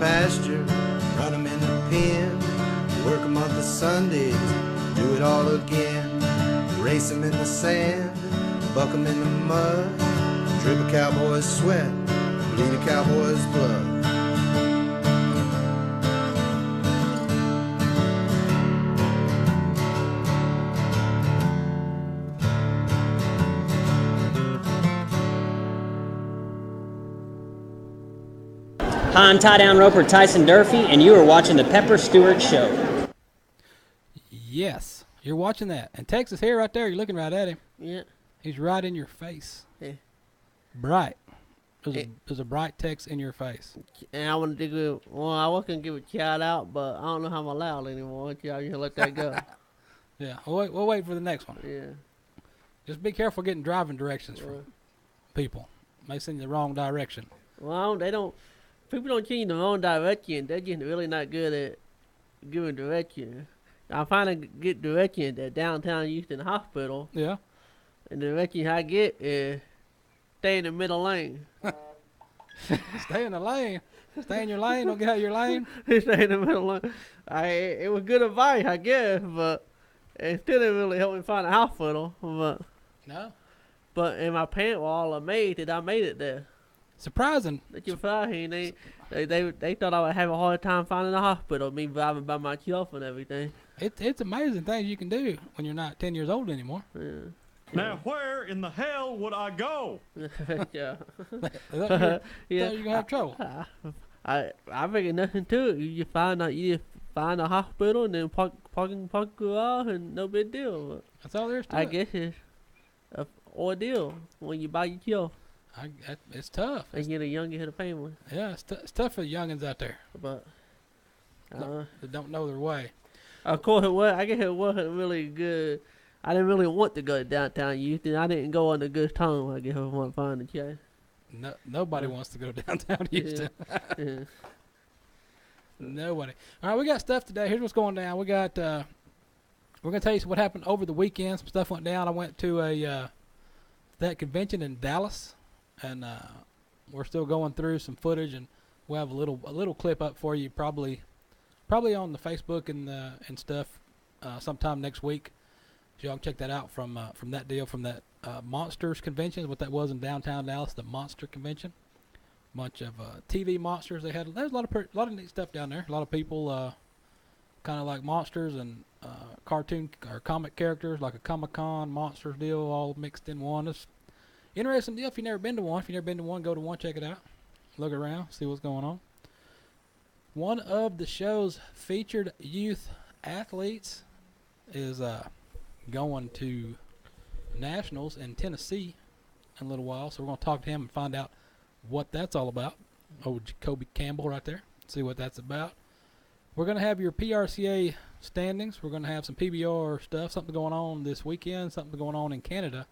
pasture, run them in the pen, work them on the Sundays, do it all again. Race them in the sand, buck them in the mud, drip a cowboy's sweat, bleed a cowboy's blood. Hi, I'm tie-down roper Tyson Durfee, and you are watching the Pepper Stewart Show. Yes, you're watching that. And Tex is here right there. You're looking right at him. Yeah. He's right in your face. Yeah. Bright. There's a bright Tex in your face. And I wanted to give, well, I was going to give a shout out, but I don't know how I'm allowed anymore. Y'all can let that go. Yeah, we'll wait for the next one. Yeah. Just be careful getting driving directions from people. May send you the wrong direction. Well, people don't change the wrong direction. They're just really not good at giving direction. I finally get directions at downtown Houston Hospital. Yeah. And the direction I get is stay in the middle lane. Stay in the lane. Stay in your lane. Don't get out of your lane. Stay in the middle lane. It was good advice, I guess, but it still didn't really help me find a hospital. No. But and my parents were all amazed that I made it there. Surprising. They thought I would have a hard time finding a hospital, me driving by myself and everything. It's amazing things you can do when you're not 10 years old anymore. Yeah. Now, where in the hell would I go? Yeah. You're going to have trouble. I figured nothing to it. You just find a hospital and then parking garage and no big deal. But That's all there is to it. I guess it's an ordeal when you buy yourself. It's tough. And get a youngin' hit a family. Yeah, it's tough for the youngins out there. But that don't know their way. Of course, I guess it wasn't really good. I didn't really want to go to downtown Houston. I didn't go on a good time. I guess I want to find a chance. Nobody wants to go downtown Houston. Yeah. Nobody. All right, we got stuff today. Here's what's going down. We got. We're gonna tell you what happened over the weekend. Some stuff went down. I went to that convention in Dallas, and we're still going through some footage, and we'll have a little clip up for you probably on the Facebook and stuff sometime next week. So y'all can check that out from that deal, from that Monsters convention, what that was in downtown Dallas, the Monster Convention. Bunch of TV monsters. There's a lot of neat stuff down there. A lot of people kind of like monsters and cartoon or comic characters, like a Comic-Con monsters deal, all mixed in one. It's interesting deal. If you've never been to one, go to one, check it out, look around, see what's going on. One of the show's featured youth athletes is going to nationals in Tennessee in a little while, so we're going to talk to him and find out what that's all about. Old Jacoby Campbell right there, see what that's about. We're going to have your PRCA standings. We're going to have some PBR stuff, something going on this weekend, something going on in Canada,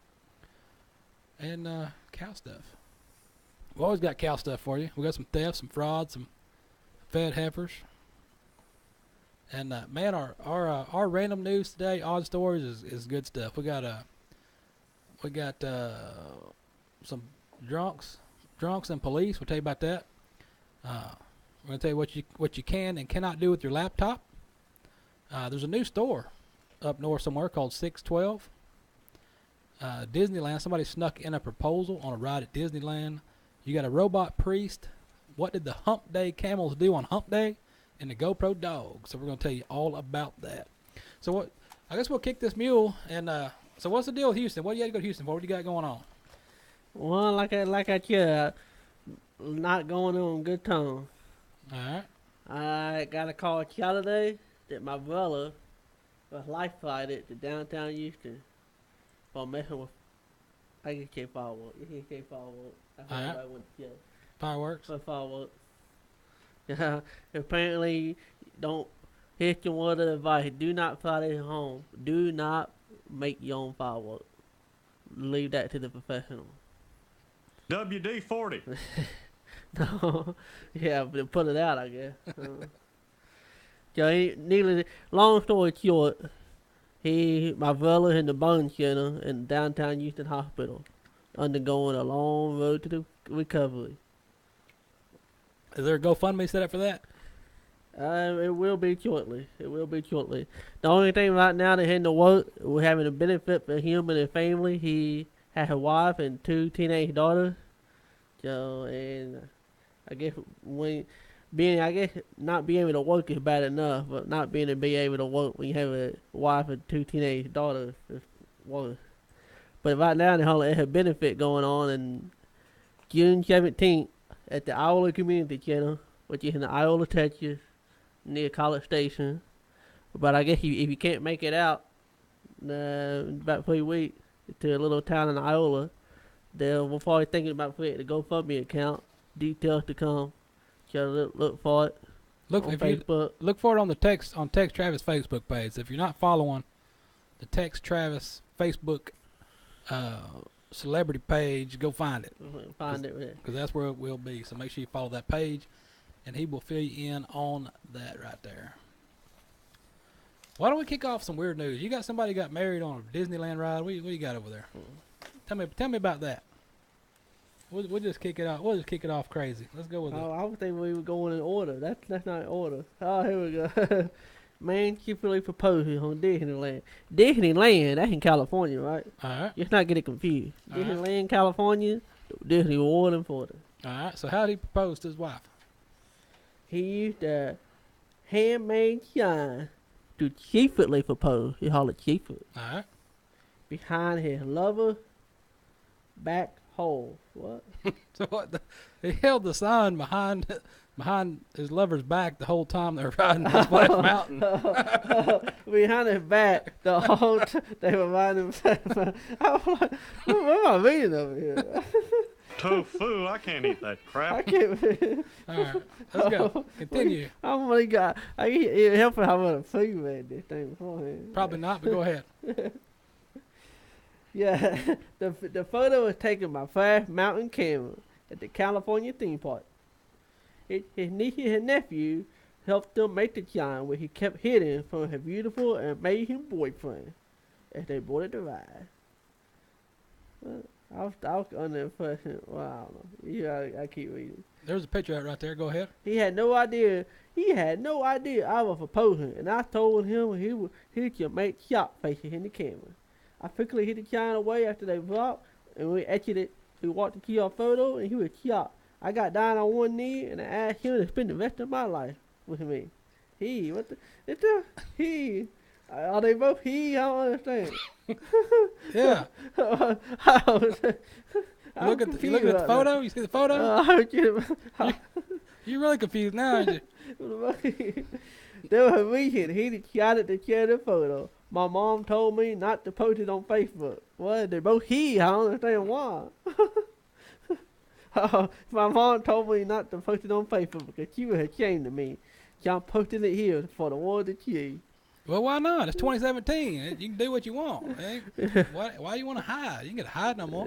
and cow stuff. We've always got cow stuff for you. We got some theft, some fraud, some fed heifers. And man, our random news today, odd stories, is good stuff. We got some drunks and police. We'll tell you about that. We're gonna tell you what you can and cannot do with your laptop. There's a new store up north somewhere called 612. Disneyland. Somebody snuck in a proposal on a ride at Disneyland. You got a robot priest. What did the Hump Day camels do on Hump Day? And the GoPro dog. So we're going to tell you all about that. So I guess we'll kick this mule. And so what's the deal with Houston? What do you got to go to Houston for? What do you got going on? Well, like I said, not going on good time. All right. I got a call Saturday that my brother was life flighted to downtown Houston for messing with. I just can't fireworks. You can't fireworks. I heard everybody went to jail. Fireworks? For fireworks. Yeah. Apparently, don't hit your word of advice. Do not fly at home. Do not make your own fireworks. Leave that to the professional. WD-40. No. Yeah, but put it out, I guess. So, long story short, my brother in the burn center in downtown Houston Hospital, undergoing a long road to the recovery. Is there a GoFundMe set up for that? It will be shortly. It will be shortly. The only thing right now that in the work, we're having a benefit for him and his family. He had a wife and 2 teenage daughters. So, and I guess not being able to work is bad enough, but not being able to work when you have a wife and 2 teenage daughters is worse. But right now, there's a benefit going on in June 17th at the Iola Community Center, which is in Iola, Texas, near College Station. But I guess if you can't make it out in about 3 weeks to a little town in Iola, we're probably thinking about creating a GoFundMe account. Details to come. So look for it. Look on Facebook. Look for it on the Tex Travis Facebook page. If you're not following the Tex Travis Facebook celebrity page, go find it. Find it because that's where it will be. So make sure you follow that page, and he will fill you in on that right there. Why don't we kick off some weird news? You got somebody got married on a Disneyland ride. What you got over there? Tell me about that. We'll just kick it off. We'll just kick it off crazy. Let's go with it. I would think we were going in order. That's not in order. Oh, here we go. Man, secretly proposing on Disneyland. Disneyland, that's in California, right? All right. Just not get it confused. All Disneyland, right. California, Disney World in Florida. All right. So how did he propose to his wife? He used a handmade sign to secretly propose. He called it secret. All right. Behind his lover's back hole. What? So what? He held the sign behind his lover's back the whole time they were riding the Splash Mountain. Behind his back the whole time they were riding. I was like, what am I reading over here? Tofu, I can't eat that crap. I can't. All right, let's go. Continue. Oh my God! It helped how much food read this thing beforehand. Probably not, but go ahead. Yeah, the photo was taken by Flash Mountain Camera at the California theme park. His niece and his nephew helped them make the sign, where he kept hidden from his beautiful and amazing boyfriend as they boarded the ride. I was under the impression. Well, I don't know. Yeah, I keep reading. There's a picture out right there. Go ahead. He had no idea I was proposing, and I told him he could make shock faces in the camera. I quickly hid the sign away after they dropped, and we exited. We walked to key our photo, and he was shocked. I got down on one knee, and I asked him to spend the rest of my life with me. Are they both he? I don't understand. Yeah. You look at the photo? You see the photo? You're really confused now, aren't you? There was a reason he decided to share the photo. My mom told me not to post it on Facebook. Well, they're both he. I don't understand why. My mom told me not to post it on Facebook because she was ashamed of me. So I'm posting it here for the world to see. Well, why not? It's 2017. You can do what you want. Why you want to hide? You can get to hide no more.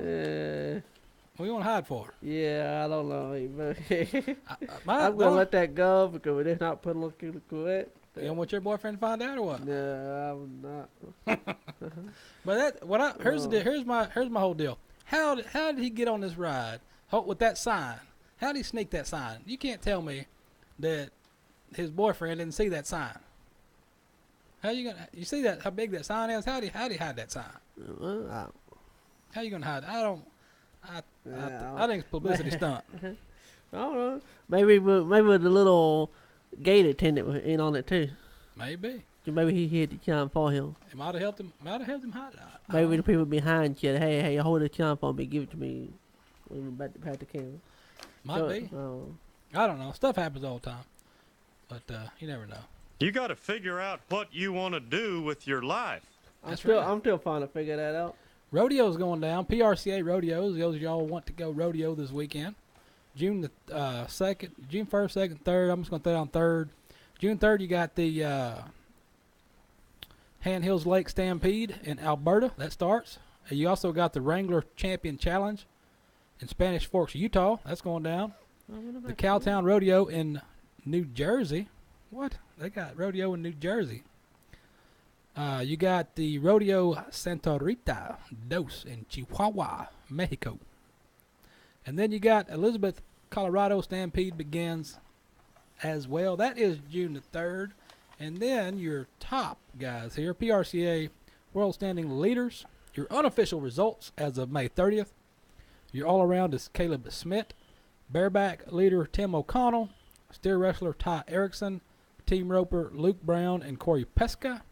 What do you want to hide for? Yeah, I don't know. I'm going to let that go because it's not politically correct. You don't want your boyfriend to find out or what? No, I would not. But here's my whole deal. How did he get on this ride with that sign? How did he sneak that sign? You can't tell me that his boyfriend didn't see that sign. You see that how big that sign is? How do you hide that sign? How you gonna hide it? I think it's publicity stunt. I don't know. Maybe the little gate attendant was in on it too. Maybe. Maybe he hid the sign for him. It might have helped him hide it. Maybe the people behind said, "Hey, hold the sign for me. Give it to me." When we're about to pass the camera. Might be. I don't know. Stuff happens all the time, but you never know. You got to figure out what you want to do with your life. I'm still trying to figure that out. Rodeo's going down. PRCA rodeos. Those of y'all want to go rodeo this weekend. June the 2nd, June 1st, 2nd, 3rd. I'm just going to throw down 3rd. June 3rd, you got the Hand Hills Lake Stampede in Alberta. That starts. And you also got the Wrangler Champion Challenge in Spanish Forks, Utah. That's going down. The Cowtown Rodeo in New Jersey. What? They got rodeo in New Jersey. You got the Rodeo Santa Rita Dos in Chihuahua, Mexico. And then you got Elizabeth Colorado Stampede begins as well. That is June the 3rd. And then your top guys here, PRCA World Standing Leaders. Your unofficial results as of May 30th. Your all-around is Caleb Smith. Bareback leader Tim O'Connell. Steer wrestler Ty Erickson. Team roper Luke Brown and Corey Pesca.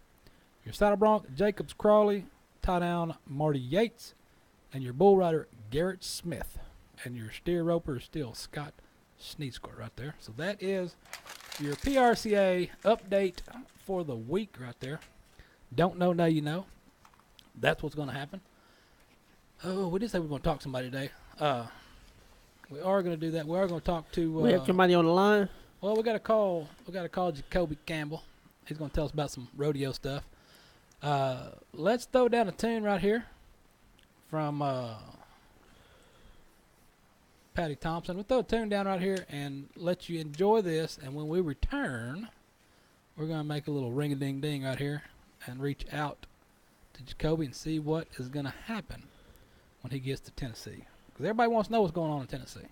Your saddle bronc Jacobs Crawley. Tie down Marty Yates. And your bull rider Garrett Smith. And your steer roper is still Scott Sneescore right there. So that is your PRCA update for the week right there. Don't know, now you know. That's what's going to happen. Oh, we did say we were going to talk to somebody today. We are going to do that. We are going to talk to. We have somebody on the line. Well, we got to call. We got to call Jacoby Campbell. He's going to tell us about some rodeo stuff. Let's throw down a tune right here from Patty Thompson. We'll throw a tune down right here and let you enjoy this. And when we return, we're going to make a little ring-a-ding-ding right here and reach out to Jacoby and see what is going to happen when he gets to Tennessee. Because everybody wants to know what's going on in Tennessee.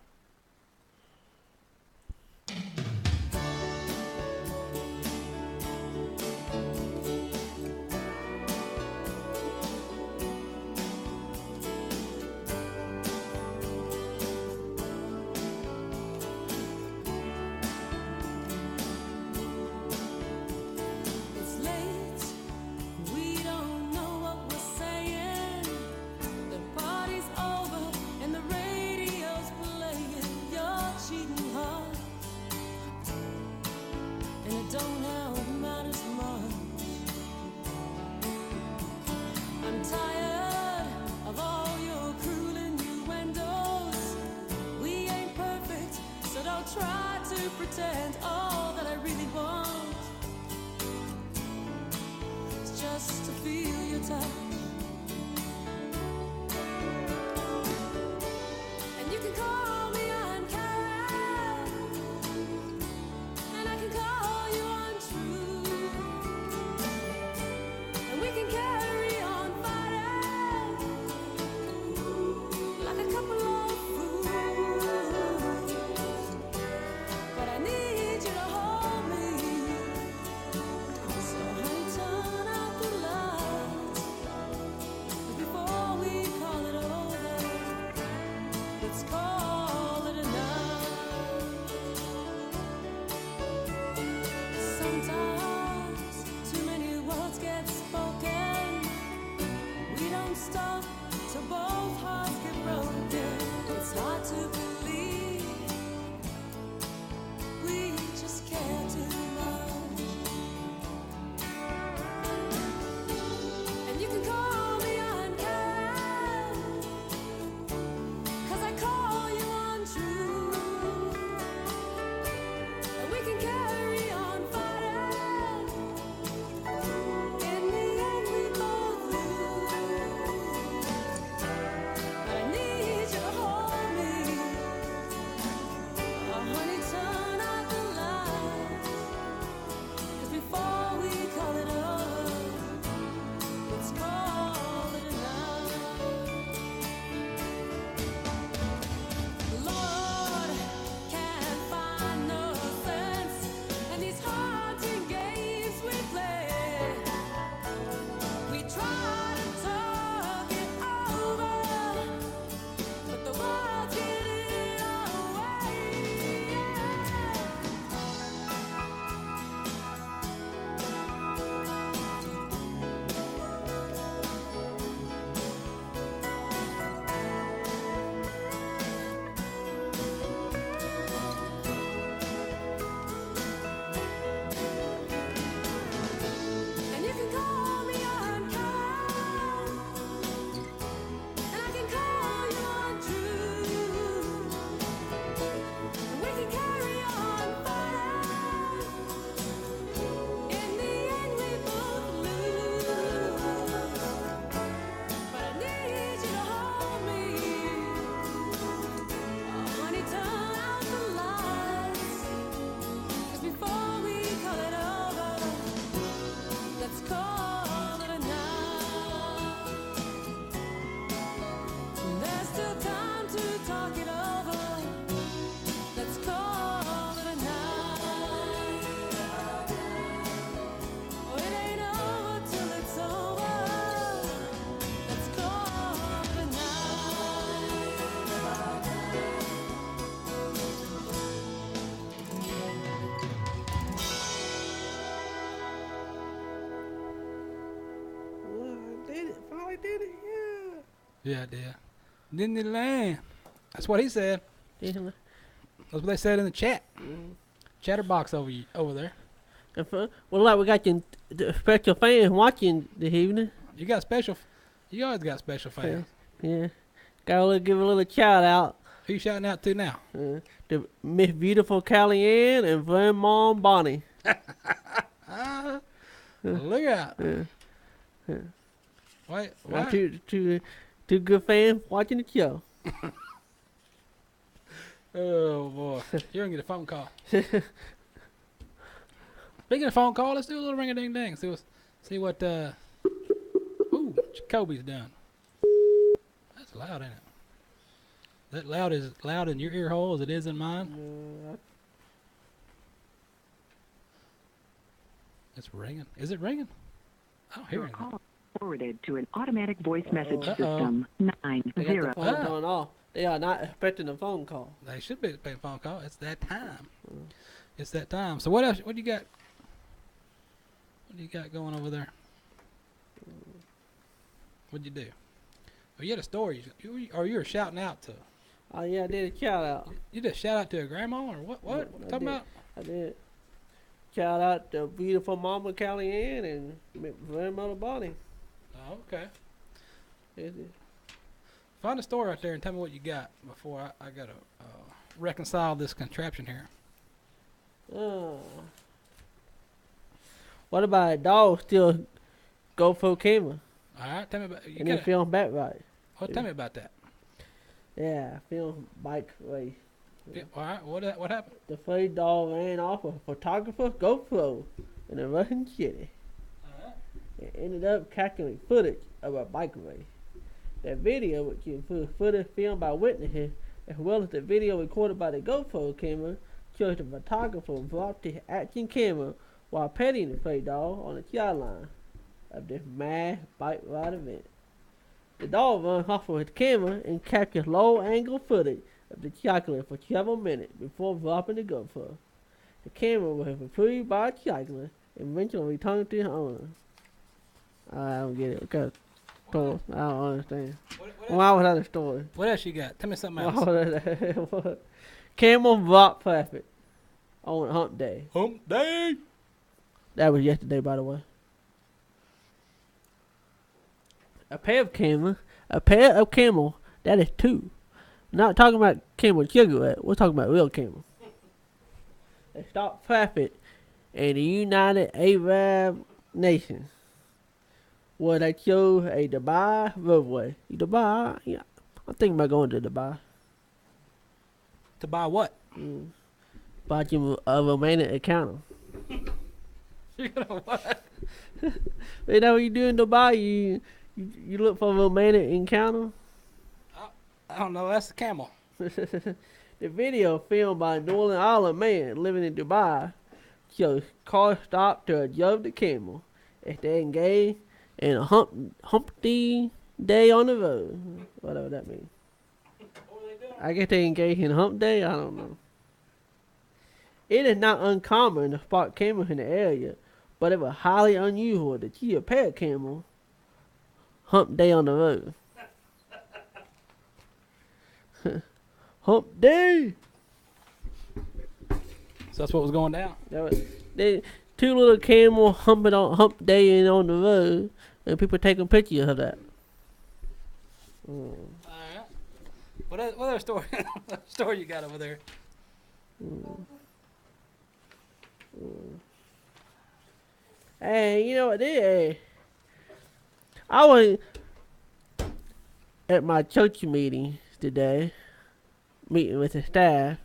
Pretend all that I really want is just to feel your touch. And you can call me unkind, and I can call you untrue, and we can carry on fighting like a couple of fools. I did it. Yeah, I did. Disneyland. That's what he said. Yeah. That's what they said in the chat. Chatterbox over there. Well, like we got the special fans watching this evening. You got special. You always got special fans. Yeah. Gotta give a little shout out Who you shouting out to now? to Miss Beautiful Callie Ann and Grandmom Bonnie. Look out. Yeah. Wait, Now, what? two good fans watching the show. Oh boy, you're gonna get a phone call. Speaking of phone call, let's do a little ring a ding ding. See what ooh, Jacoby's done. That's loud, ain't it? That loud is loud in your ear hole as it is in mine. It's ringing. Is it ringing? I don't hear anything. Forwarded to an automatic voice message Uh-oh. system. They got the 90. phone going off. They are not expecting a phone call. They should be expecting a phone call. It's that time. It's that time. So what else? What do you got? What do you got going over there? What'd you do? Oh, you had a story. You were shouting out to. Oh yeah, I did a shout out. You just shout out to a grandma or what? What? Yeah, What you I talking did. about? I did. Shout out to beautiful Mama Callie Ann and Grandmother Bonnie. Oh, okay. Is it? Find a story right there and tell me what you got before I gotta reconcile this contraption here. What about a dog still go for camera All right, tell me about. You and then gotta, film back right? tell me about that. Yeah, film bike race. Yeah, all right, what happened? The fake dog ran off a photographer GoPro in a Russian city. It ended up capturing footage of a bike race. That video, which includes footage filmed by witnesses, as well as the video recorded by the GoPro camera, shows the photographer dropped his action camera while petting the fake dog on the sideline of this mass bike ride event. The dog runs off with his camera and captures low-angle footage of the cyclist for several minutes before dropping the GoPro. The camera was retrieved by a cyclist and eventually returned to his owner. I don't get it. Okay. Story. I don't understand. Why was that a story? What else you got? Tell me something else. Why was that? Camel block traffic on hump day. Hump day. That was yesterday, by the way. A pair of camel, that is two. Not talking about camel cigarette, we're talking about real camel. They stopped traffic in the United Arab Nations, where they chose a Dubai roadway. Dubai, yeah, I'm thinking about going to Dubai. To buy what? Watching a Romanian encounter. You're gonna what? You know what you do in Dubai? You look for a romantic encounter. I don't know. That's the camel. The video filmed by a Northern Ireland man living in Dubai shows car stopped to observe the camel as they engage in a humpty day on the road. Whatever that means. I guess they engage in hump day. I don't know. It is not uncommon to spot camels in the area, but it was highly unusual to see a pair of camels hump day on the road. Hump day. So that's what was going down. They two little camels humping on hump day and on the road, and people taking pictures of that. All right. What other story? What story you got over there? Hey, you know what? I was at my church meeting today, meeting with the staff,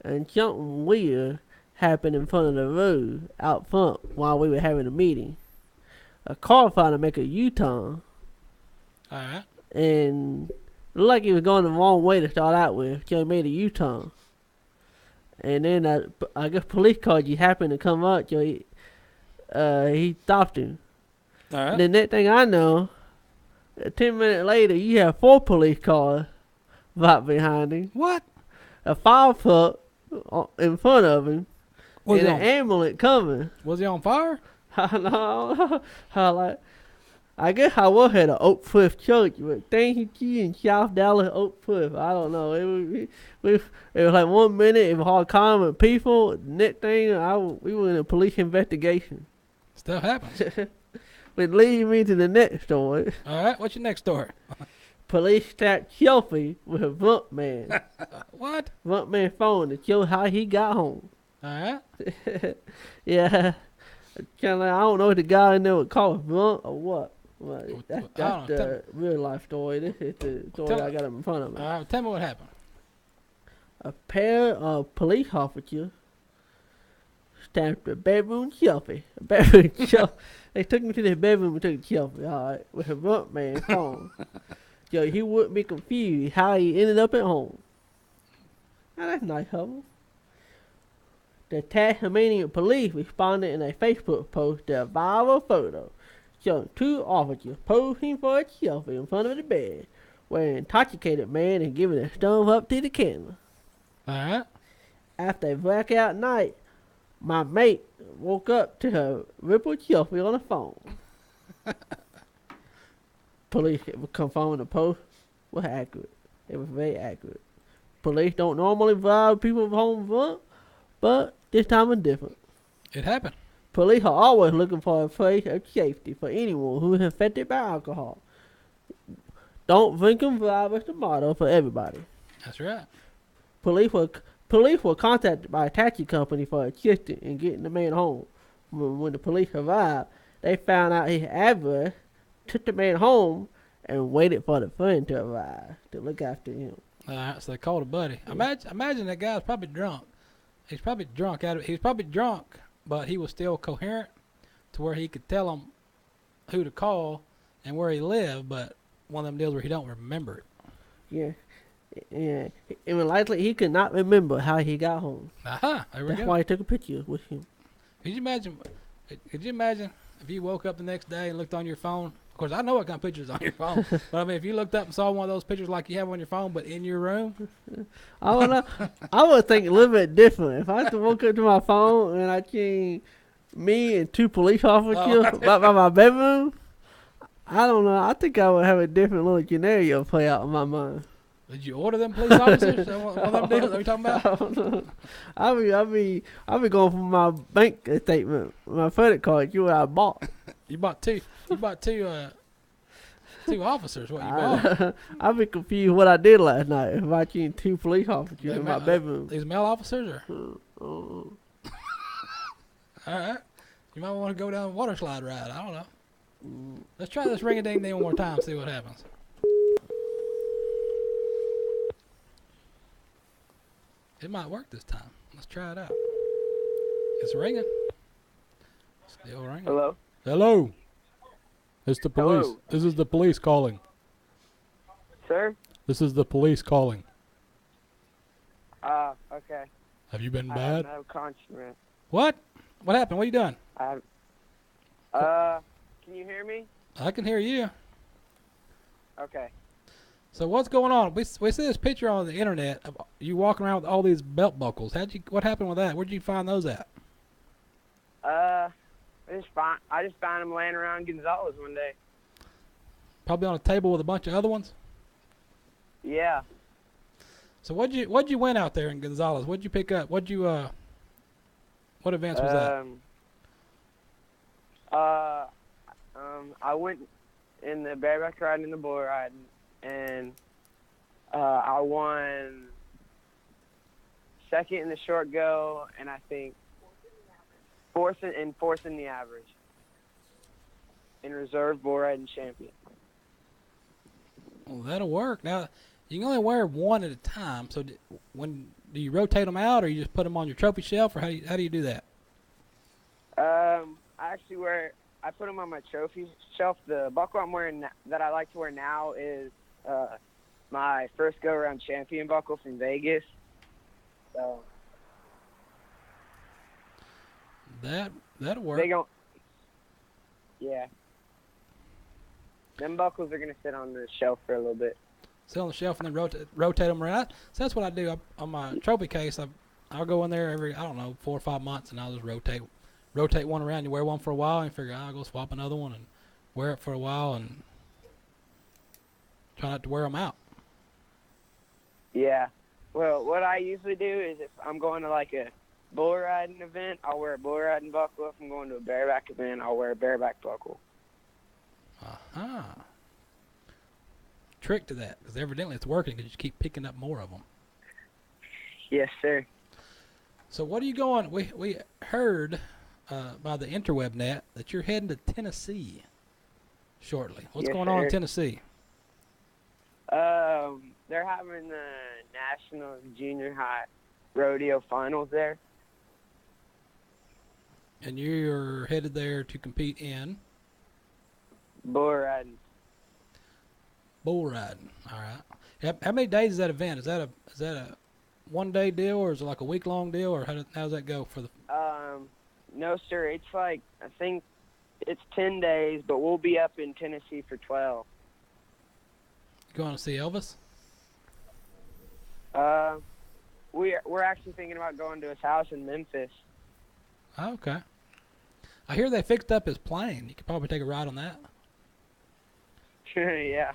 and something weird happened in front of the road out front while we were having a meeting. A car tried to make a U-turn, All right. and it looked like he was going the wrong way to start out with, so he made a U-turn. And then I guess police cars you happened to come up, so he stopped him. All right. The next thing I know, 10 minutes later, you have 4 police cars right behind him. What? A fire truck in front of him, Was and he an on? ambulance coming. Was he on fire? I know. I guess I was at an Oak Cliff church, but thank you in South Dallas, Oak Cliff. I don't know. It was like 1 minute it was all calm and peaceful. The next thing we were in a police investigation. Stuff happens. Which leads me to the next story. All right, what's your next story? Police tracked selfie with a Bronc man. What? Bronc man phone to show how he got home. All right. Yeah. Kind of like, I don't know if the guy in there would call it Bronc or what. Well, that's the real life story. This is the story I got in front of me. All right, tell me what happened. A pair of police officers stamped a bedroom selfie. They took me to their bedroom and took a selfie, all right, with a Bronc man phone. So he wouldn't be confused how he ended up at home. Now that's nice of him. The Tasmanian police responded in a Facebook post to a viral photo showing two officers posing for a selfie in front of the bed, where an intoxicated man is giving a thumb up to the camera. All right. After a blackout night, my mate woke up to her rippled selfie on the phone. Police confirmed the post was accurate. It was very accurate. Police don't normally bribe people home front, but this time is different. It happened. Police are always looking for a place of safety for anyone who is affected by alcohol. Don't drink and drive is the motto for everybody. That's right. Police were contacted by a taxi company for assistance in getting the man home. When the police arrived, they found out his address, took the man home, and waited for the friend to arrive to look after him. All right, so they called a buddy. Imagine that guy was probably drunk. He's probably drunk, but he was still coherent to where he could tell them who to call and where he lived, but one of them deals where he don't remember it. Yeah. Yeah. And likely he could not remember how he got home. Aha, there we go. That's why he took a picture with him. Could you imagine if you woke up the next day and looked on your phone? Of course, I know what kind of pictures on your phone. But I mean, if you looked up and saw one of those pictures like you have on your phone, but in your room. I would think a little bit different. If I woke up to my phone and I seen me and two police officers by my bedroom, I don't know. I think I would have a different little scenario play out in my mind. Did you order them police officers? One of them deals? Are you talking about? I don't know. I'll be going for my bank statement, my credit card. You what I bought. You bought two officers. What you bought? I'll be confused what I did last night if I seen two police officers in my bedroom. These male officers, or? All right. You might want to go down a water slide ride. I don't know. Let's try this ring-a-ding-ding one more time. See what happens. It might work this time. Let's try it out. It's ringing. Still ringing. Hello? Hello. It's the police. Hello. This is the police calling. Sir? This is the police calling. Okay. Have you been I bad? have no conscience. What? What happened? What are you doing? Can you hear me? I can hear you. Okay. So what's going on? We see this picture on the internet of you walking around with all these belt buckles. What happened with that? Where'd you find those at? I just found them laying around Gonzales one day. Probably on a table with a bunch of other ones. Yeah. So what'd you win out there in Gonzales? What'd you pick up? What events was that? I went in the bareback riding and the bull riding, and I won second in the short go, and I think fourth in the average. In reserve bull riding champion. Well, that'll work. Now, you can only wear one at a time. So, do you rotate them out, or you just put them on your trophy shelf, or how do you do that? I put them on my trophy shelf. The buckle I'm wearing that I like to wear now is my first go-around champion buckle from Vegas. So that'll work. Yeah. Them buckles are gonna sit on the shelf for a little bit. Sit on the shelf and then rotate them around. So that's what I do on my trophy case. I'll go in there every 4 or 5 months, and I'll just rotate one around. You wear one for a while and figure I'll go swap another one, and wear it for a while and try not to wear them out. Yeah. Well, what I usually do is if I'm going to like a bull riding event, I'll wear a bull riding buckle. If I'm going to a bareback event, I'll wear a bareback buckle. Trick to that, because evidently it's working because you keep picking up more of them. Yes, sir. So what are you going? We heard by the interweb net that you're heading to Tennessee shortly. What's Yes, going on in sir. Tennessee? They're having the National Junior High Rodeo Finals there. And you're headed there to compete in Bull riding. bull riding. All right. How many days is that event? Is that a 1 day deal, or is it like a week long deal, or how does that go for the? No, sir. It's like, I think it's 10 days, but we'll be up in Tennessee for 12. Going to see Elvis? We're actually thinking about going to his house in Memphis. Oh, okay. I hear they fixed up his plane. You could probably take a ride on that. Yeah.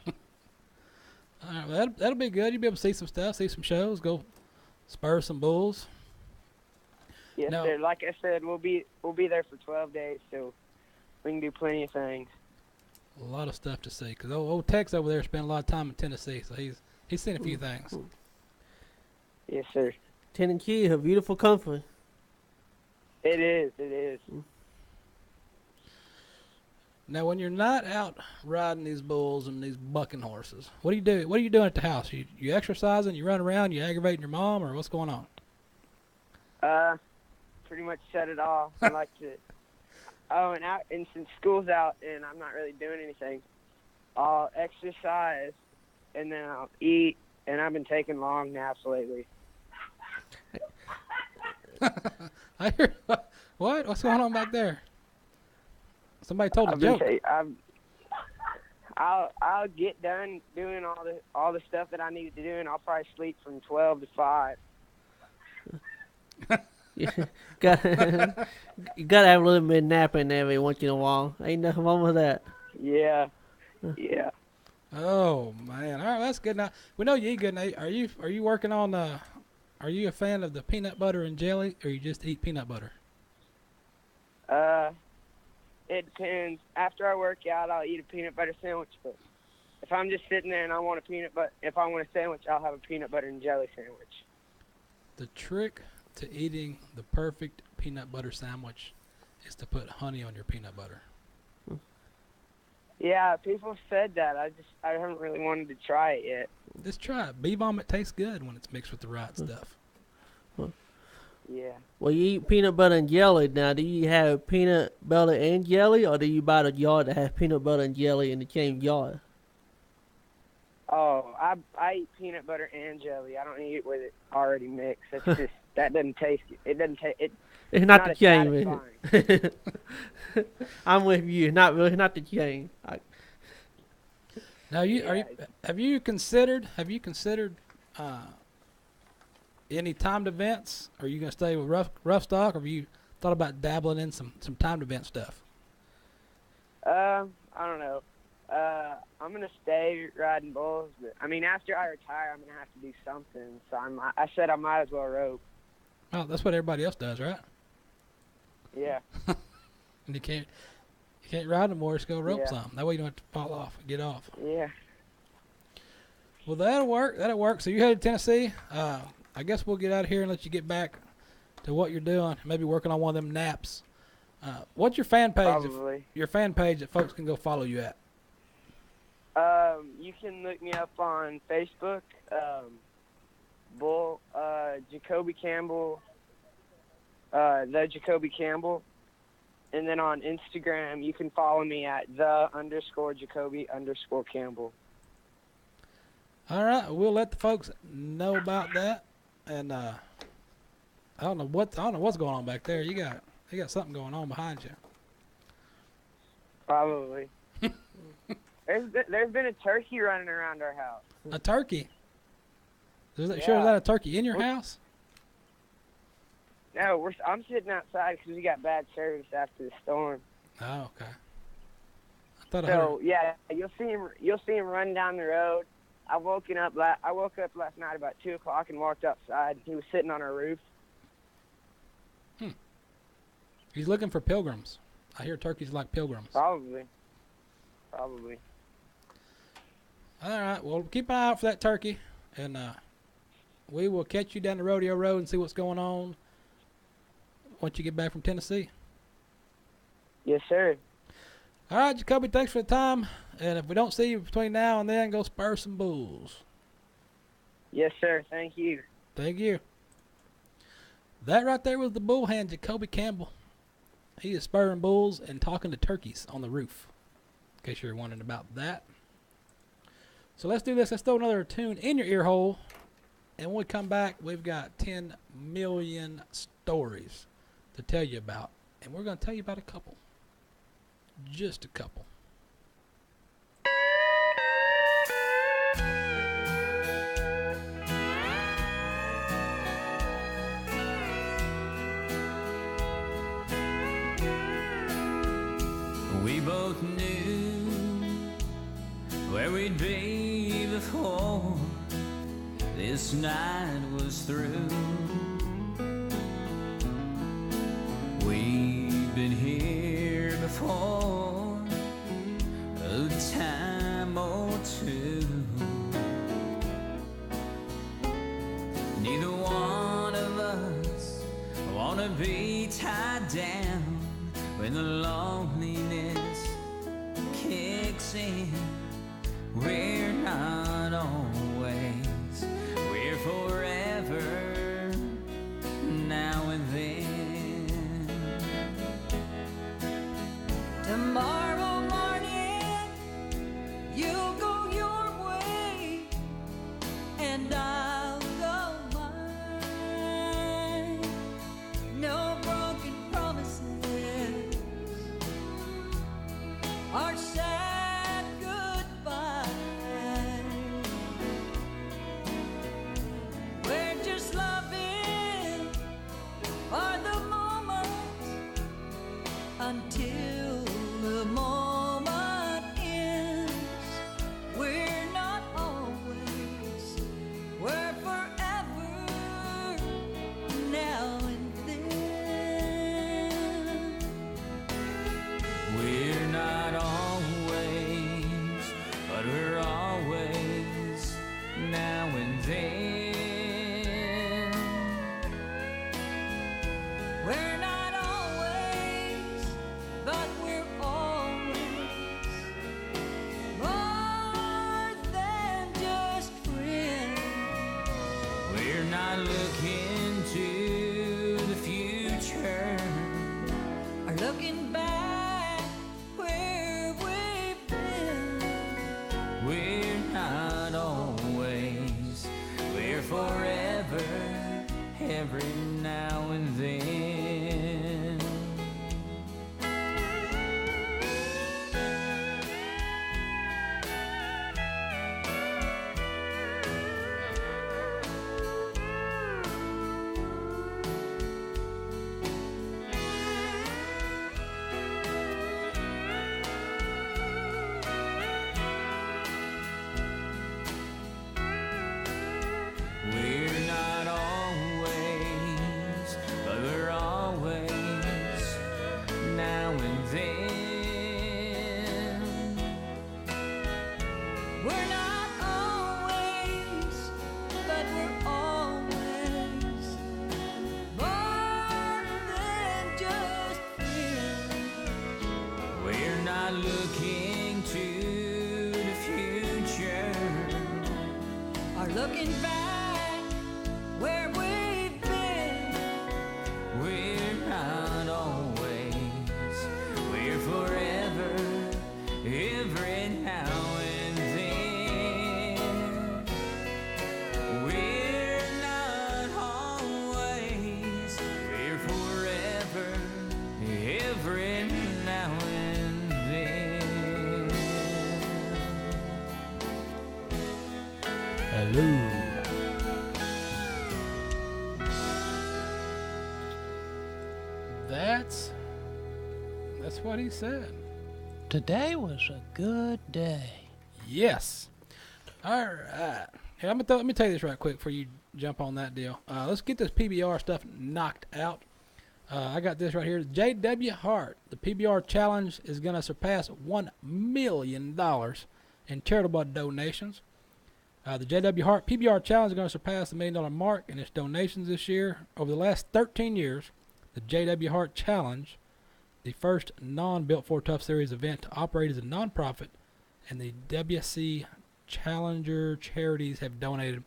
All right, well, that'll be good. You'll be able to see some stuff, see some shows, go spur some bulls. Yes, No. sir. Like I said, we'll be there for 12 days, so we can do plenty of things. A lot of stuff to see, because old Tex over there spent a lot of time in Tennessee, so he's seen a few things. Yes, sir. Tennessee, a beautiful country. It is. It is. Now, when you're not out riding these bulls and these bucking horses, what do you do? What are you doing at the house? You exercising? You run around? You aggravating your mom, or what's going on? Pretty much shut it off. I like to. Oh, and since school's out and I'm not really doing anything, I'll exercise and then I'll eat. And I've been taking long naps lately. I hear what? What's going on back there? Somebody told a joke. I'll get done doing all the stuff that I need to do, and I'll probably sleep from 12 to 5. You gotta have a little bit of napping every once in a while. Ain't nothing wrong with that. Yeah. Yeah. Oh man! All right, that's good. Now we know you eat good. Now, are you working on? Are you a fan of the peanut butter and jelly, or you just eat peanut butter? It depends. After I work out, I'll eat a peanut butter sandwich. But if I'm just sitting there and I want if I want a sandwich, I'll have a peanut butter and jelly sandwich. The trick to eating the perfect peanut butter sandwich is to put honey on your peanut butter. Yeah, people said that. I haven't really wanted to try it yet. Just try it. Bee vomit tastes good when it's mixed with the right stuff. Yeah. Well, you eat peanut butter and jelly. Now, do you have peanut butter and jelly, or do you buy the jar that has peanut butter and jelly in the same jar? Oh, I eat peanut butter and jelly. I don't eat it with it already mixed. That's just that doesn't taste. It doesn't taste. It's not the as same. is satisfying. it? I'm with you. Not really. Not the same. Now, have you considered any timed events? Are you gonna stay with rough stock, or have you thought about dabbling in some timed event stuff? I don't know. I'm gonna stay riding bulls, but I mean, after I retire, I'm gonna have to do something. So I said I might as well rope. Well, that's what everybody else does, right? Yeah. And you can't ride no more. Just go rope Yeah. some. That way you don't have to fall off and get off. Yeah. Well, that'll work. That'll work. So you headed to Tennessee. I guess we'll get out of here and let you get back to what you're doing. Maybe working on one of them naps. What's your fan page? Probably. Your fan page that folks can go follow you at. You can look me up on Facebook, Jacoby Campbell, the Jacoby Campbell, and then on Instagram you can follow me at _Jacoby_Campbell. All right, we'll let the folks know about that. And I don't know what's going on back there. You got something going on behind you. Probably. There's been a turkey running around our house. A turkey. Sure, is Yeah. that a turkey in your house? No, I'm sitting outside because we got bad service after the storm. Oh, okay. A Thought I heard. So yeah, you'll see him run down the road. I woke up last night about 2 o'clock and walked outside. He was sitting on our roof. He's looking for pilgrims. I hear turkeys like pilgrims. Probably. All right. Well, keep an eye out for that turkey, and we will catch you down the rodeo road and see what's going on once you get back from Tennessee. Yes, sir. All right, Jacoby, thanks for the time. And if we don't see you between now and then, go spur some bulls. Yes, sir. Thank you. Thank you. That right there was the bull hand, Jacoby Campbell. He is spurring bulls and talking to turkeys on the roof, in case you're wondering about that. So let's do this. Let's throw another tune in your ear hole. And when we come back, we've got 10 million stories to tell you about. And we're going to tell you about a couple. Just a couple. We both knew where we'd be before this night was through. We've been here before a time or two. Neither one of us wanna be tied down when the loneliness kicks in. We're not always, we're forever, now and then. Tomorrow morning, you'll go your way, and I'll go mine. No broken promises or sad goodbye. We're just loving for the moment until the moment ends. We're not always, we're forever, now and then. We're not always, but we're always, now and then. We're not always, but we're always more than just friends. We're not looking to the future or looking back where we've been. We're not always, we're forever, every now and then. We're not always, but we're always, now and then. We're not always, but we're always more than just friends. We're not looking to the future or looking back where we've been. We're not always, we're forever, every now and then. We're not always, we're forever, every now and then. Hello. That's what he said. Today was a good day. Yes. All right. Here, let me tell you this right quick before you jump on that deal. Let's get this PBR stuff knocked out. I got this right here. J.W. Hart. The PBR challenge is going to surpass $1 million in charitable donations. The J.W. Hart PBR challenge is going to surpass the $1 million mark in its donations this year. Over the last 13 years, the J.W. Hart challenge, the first non-Built for Tough Series event to operate as a nonprofit, and the WC Challenger charities have donated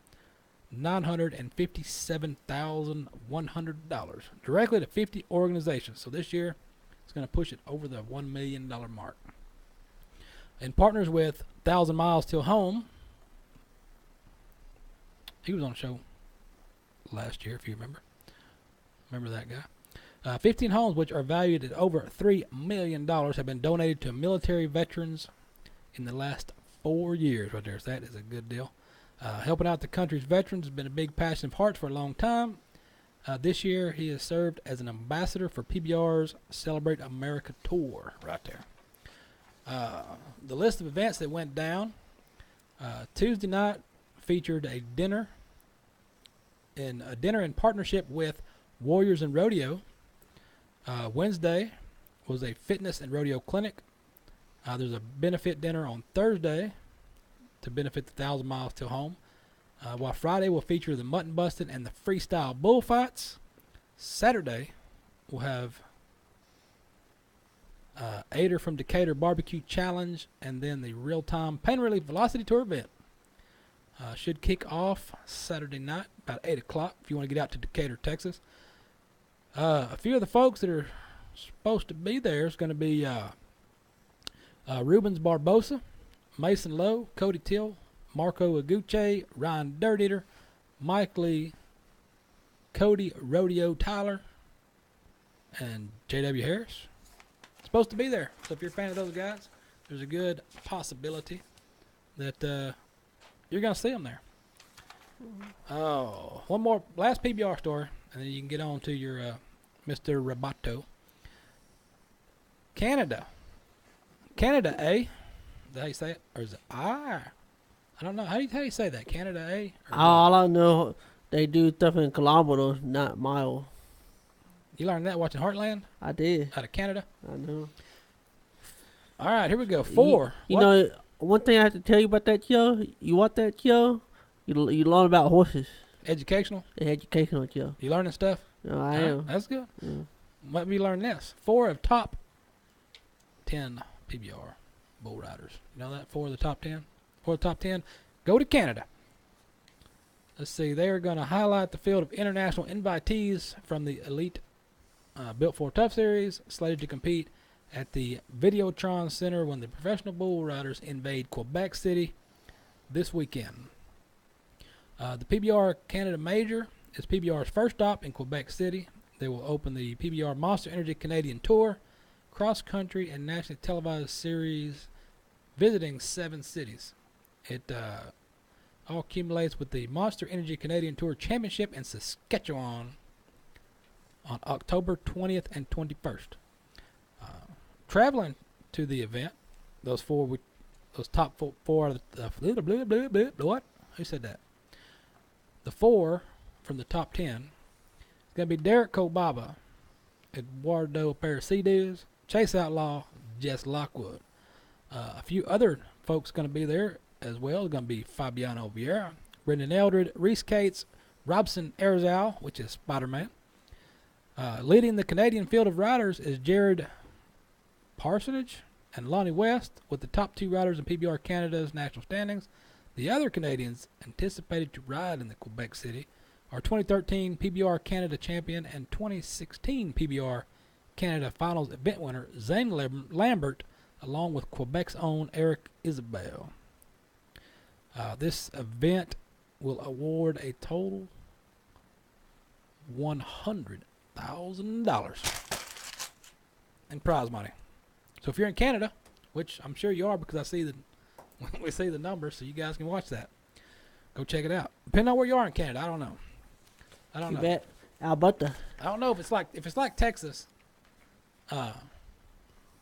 $957,100 directly to 50 organizations. So this year, it's going to push it over the $1 million mark. And partners with 1,000 Miles Till Home. He was on the show last year, if you remember. Remember that guy? 15 homes, which are valued at over $3 million, have been donated to military veterans in the last 4 years right there. So that is a good deal. Helping out the country's veterans has been a big passion of Hart's for a long time. This year, he has served as an ambassador for PBR's Celebrate America tour right there. The list of events that went down. Tuesday night featured a dinner in partnership with Warriors and Rodeo. Wednesday was a fitness and rodeo clinic. There's a benefit dinner on Thursday to benefit the 1,000 Miles Till Home. While Friday will feature the mutton busting and the freestyle bullfights. Saturday we'll have Ader from Decatur Barbecue Challenge and then the real-time Pain Relief Velocity Tour event. Should kick off Saturday night about 8 o'clock if you want to get out to Decatur, Texas. A few of the folks that are supposed to be there is going to be Rubens Barbosa, Mason Lowe, Cody Till, Marco Aguche, Ryan Dirt Eater, Mike Lee, Cody Rodeo Tyler, and J.W. Harris. Supposed to be there. So if you're a fan of those guys, there's a good possibility that you're going to see them there. Oh, one more, last PBR story, and then you can get on to your Mr. Roboto. Canada, A. Is that how you say it? Or is it I? I don't know. How do you say that? Canada, A? All I know, they do stuff in kilometers, not miles. You learned that watching Heartland? I did. Out of Canada? I know. All right, here we go. 4. You know, one thing I have to tell you about that show, you watch that show, you learn about horses. Educational? The educational show. You learning stuff? No, I am. That's good. Yeah. Let me learn this. 4 of top 10 PBR bull riders. You know that? 4 of the top 10? 4 of the top 10 go to Canada. Let's see. They're going to highlight the field of international invitees from the elite Built for Tough Series, slated to compete at the Videotron Center when the professional bull riders invade Quebec City this weekend. The PBR Canada Major is PBR's first stop in Quebec City. They will open the PBR Monster Energy Canadian Tour, cross-country and nationally televised series, visiting 7 cities. It all accumulates with the Monster Energy Canadian Tour Championship in Saskatchewan on October 20th and 21st. Traveling to the event, those top four of the what? Who said that? The 4 from the top 10 is going to be Derek Kobaba, Eduardo Paracides, Chase Outlaw, Jess Lockwood. A few other folks going to be there as well. It's going to be Fabiano Vieira, Brendan Eldred, Reese Cates, Robson Erzal, which is Spider-Man. Leading the Canadian field of riders is Jared Parsonage and Lonnie West, with the top 2 riders in PBR Canada's national standings. The other Canadians anticipated to ride in the Quebec City are 2013 PBR Canada champion and 2016 PBR Canada Finals event winner Zane Lambert, along with Quebec's own Eric Isabelle. This event will award a total $100,000 in prize money. So if you're in Canada, which I'm sure you are because we see the numbers, so you guys can watch that. Go check it out. Depending on where you are in Canada, I don't know. You bet. Alberta. I don't know if it's like Texas.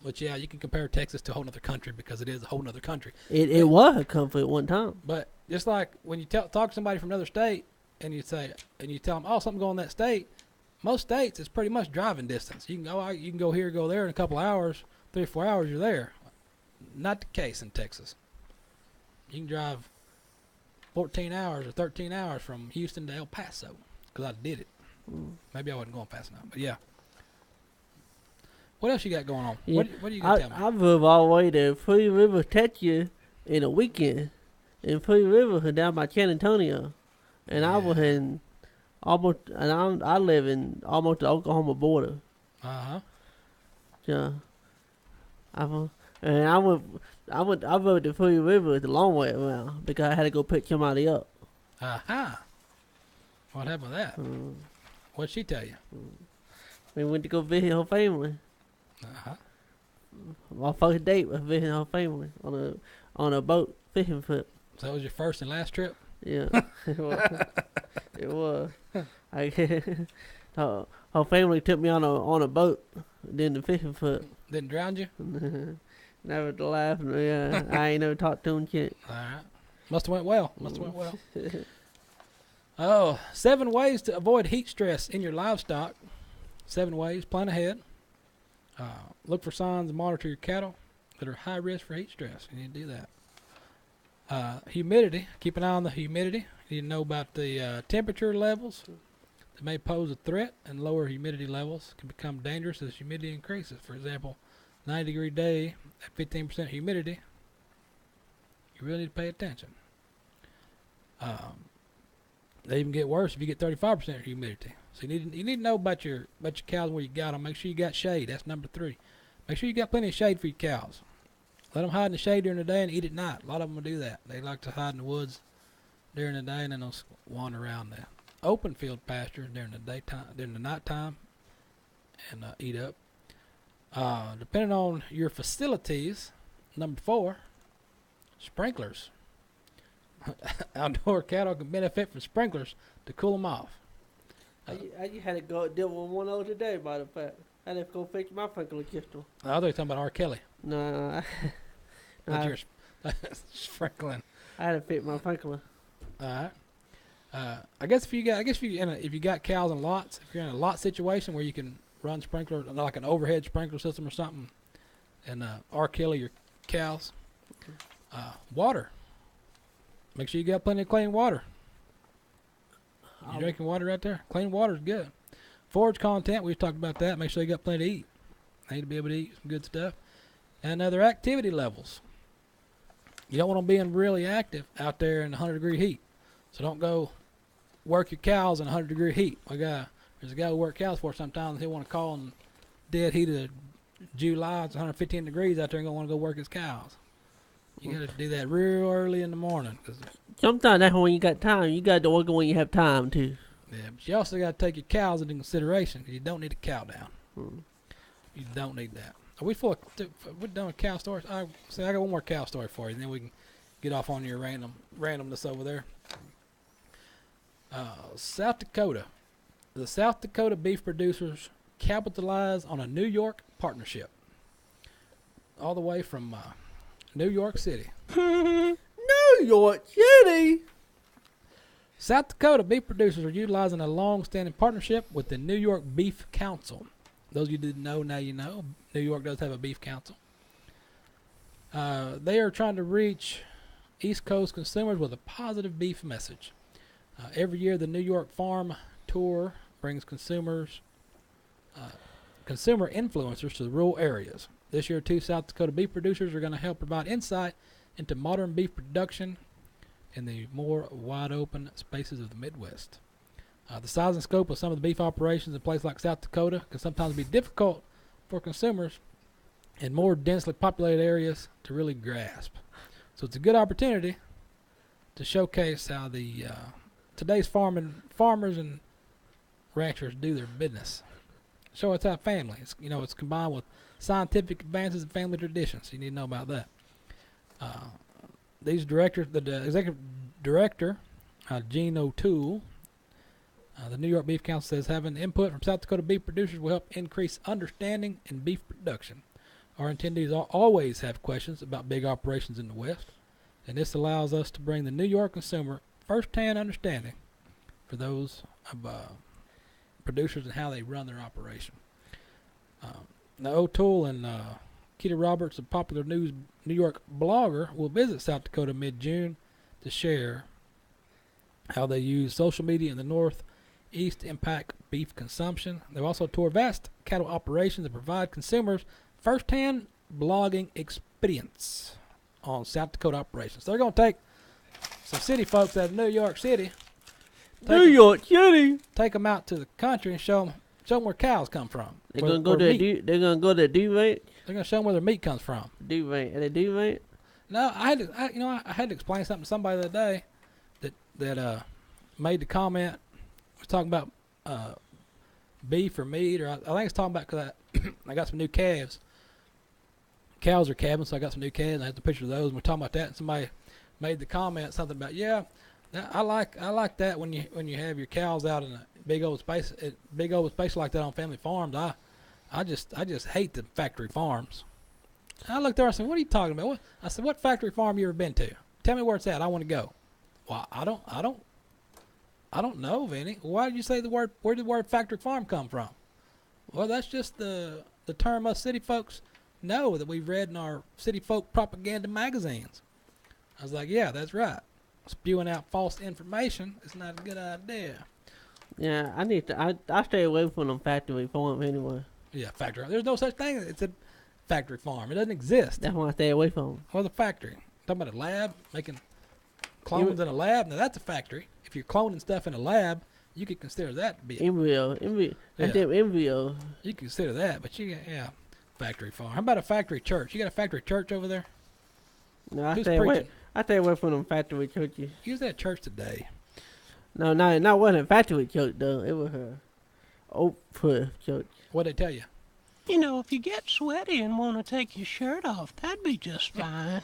Which, yeah, you can compare Texas to a whole other country because it is a whole other country. It was a country at one time. But just like when you talk to somebody from another state and you tell them, oh, something going in that state, most states it's pretty much driving distance. You can go here, go there in a couple hours, 3 or 4 hours, you're there. Not the case in Texas. You can drive 14 hours or 13 hours from Houston to El Paso because I did it. Maybe I wasn't going fast enough, but yeah. What else you got going on? Yeah. What are you going to tell me? I drove all the way to Free River, Texas in a weekend. In Free River, down by San Antonio. And I was in almost, and I live in almost the Oklahoma border. Uh-huh. So, I rode the Free River the long way around because I had to go pick somebody up. Uh-huh. What happened with that? What'd she tell you? We went to go visit her family. Uh-huh. My first date was visiting her family on a boat fishing trip. So that was your first and last trip? Yeah, it was. It was. Her family took me on a boat during the fishing trip. Didn't drown you? Never to laugh. Yeah, I ain't never talked to him yet. All right. Must have went well. Oh, 7 ways to avoid heat stress in your livestock. 7 ways. Plan ahead. Look for signs and monitor your cattle that are high risk for heat stress. You need to do that. Humidity. Keep an eye on the humidity. You need to know about the temperature levels that may pose a threat, and lower humidity levels can become dangerous as humidity increases. For example, 90-degree day at 15% humidity, you really need to pay attention. They even get worse if you get 35% humidity. So you need to know about your cows where you got them. Make sure you got shade. That's number 3. Make sure you got plenty of shade for your cows. Let them hide in the shade during the day and eat at night. A lot of them will do that. They like to hide in the woods during the day and then they'll wander around the open field pasture during the daytime, during the nighttime, and eat up. Depending on your facilities, number 4, sprinklers. Outdoor cattle can benefit from sprinklers to cool them off. I just had to go deal with one over today, by the fact. I had to go fix my sprinkler system. I thought you were talking about R. Kelly. No, That's your sprinkling. I had to fix my sprinkler. All right. I guess if you got cows in lots, if you're in a lot situation where you can run sprinkler, like an overhead sprinkler system or something, and R. Kelly your cows, water. Make sure you got plenty of clean water. You drinking water right there? Clean water is good. Forage content, we've talked about that. Make sure you got plenty to eat. They need to be able to eat some good stuff. And their activity levels. You don't want them being really active out there in 100-degree heat. So don't go work your cows in 100-degree heat. There's a guy who works cows for us sometimes. He'll want to call in dead heat of July. It's 115 degrees out there and want to go work his cows. You got to do that real early in the morning. Sometimes that's when you got time. You got to work when you have time, too. Yeah, but you also got to take your cows into consideration because you don't need a cow down. You don't need that. Are we we're done with cow stories? I got one more cow story for you, and then we can get off on your randomness over there. South Dakota. The South Dakota beef producers capitalize on a New York partnership. All the way from New York City. New York City? South Dakota beef producers are utilizing a long-standing partnership with the New York Beef Council. Those of you who didn't know, now you know. New York does have a beef council. They are trying to reach East Coast consumers with a positive beef message. Every year, the New York Farm Tour brings consumer influencers to the rural areas. This year, 2 South Dakota beef producers are going to help provide insight into modern beef production in the more wide-open spaces of the Midwest. The size and scope of some of the beef operations in places like South Dakota can sometimes be difficult for consumers in more densely populated areas to really grasp. So it's a good opportunity to showcase how the today's farmers and ranchers do their business. Show it's how family. It's combined with scientific advances and family traditions. You need to know about that. These directors, the executive director, Gene O'Toole, the New York Beef Council says having input from South Dakota beef producers will help increase understanding in beef production. Our attendees always have questions about big operations in the West, and this allows us to bring the New York consumer first-hand understanding for those of producers and how they run their operation. Now, O'Toole and Keita Roberts, a popular New York blogger, will visit South Dakota mid-June to share how they use social media in the Northeast to impact beef consumption. They'll also tour vast cattle operations and provide consumers first-hand blogging experience on South Dakota operations. They're going to take some city folks out of New York City, take them out to the country and show them where cows come from. They're gonna go to they're gonna go to dew ranch. They're going to show them where their meat comes from. Dew ranch. Are they dew ranch? No, I had to explain something to somebody the other day that made the comment. Was talking about beef or meat, or I think it's talking about because I got some new calves. Cows are calving, so I got some new calves. And I had the picture of those. And we're talking about that, and somebody made the comment something about I like that when you have your cows out in a big old space like that on family farms. I just hate the factory farms. I looked there and I said, "What are you talking about?" I said, "What factory farm you ever been to? Tell me where it's at. I want to go." Well, I don't know, Vinny. Why did you say the word? Where did the word factory farm come from? Well, that's just the term us city folks know that we've read in our city folk propaganda magazines. I was like, yeah, that's right. Spewing out false information is not a good idea. Yeah, I stay away from them factory farms anyway. Yeah, factory. There's no such thing. It's a factory farm. It doesn't exist. That's why I stay away from them. Well, the factory. Talking about a lab, making clones in a lab. Now, that's a factory. If you're cloning stuff in a lab, you could consider that to be embryo. Yeah. I think embryo. You can consider that, but factory farm. How about a factory church? You got a factory church over there? No, I stay away from them factory churches. You was at church today. No, it wasn't a factory church though. It was a oak church. What'd they tell you? You know, if you get sweaty and want to take your shirt off, that'd be just fine.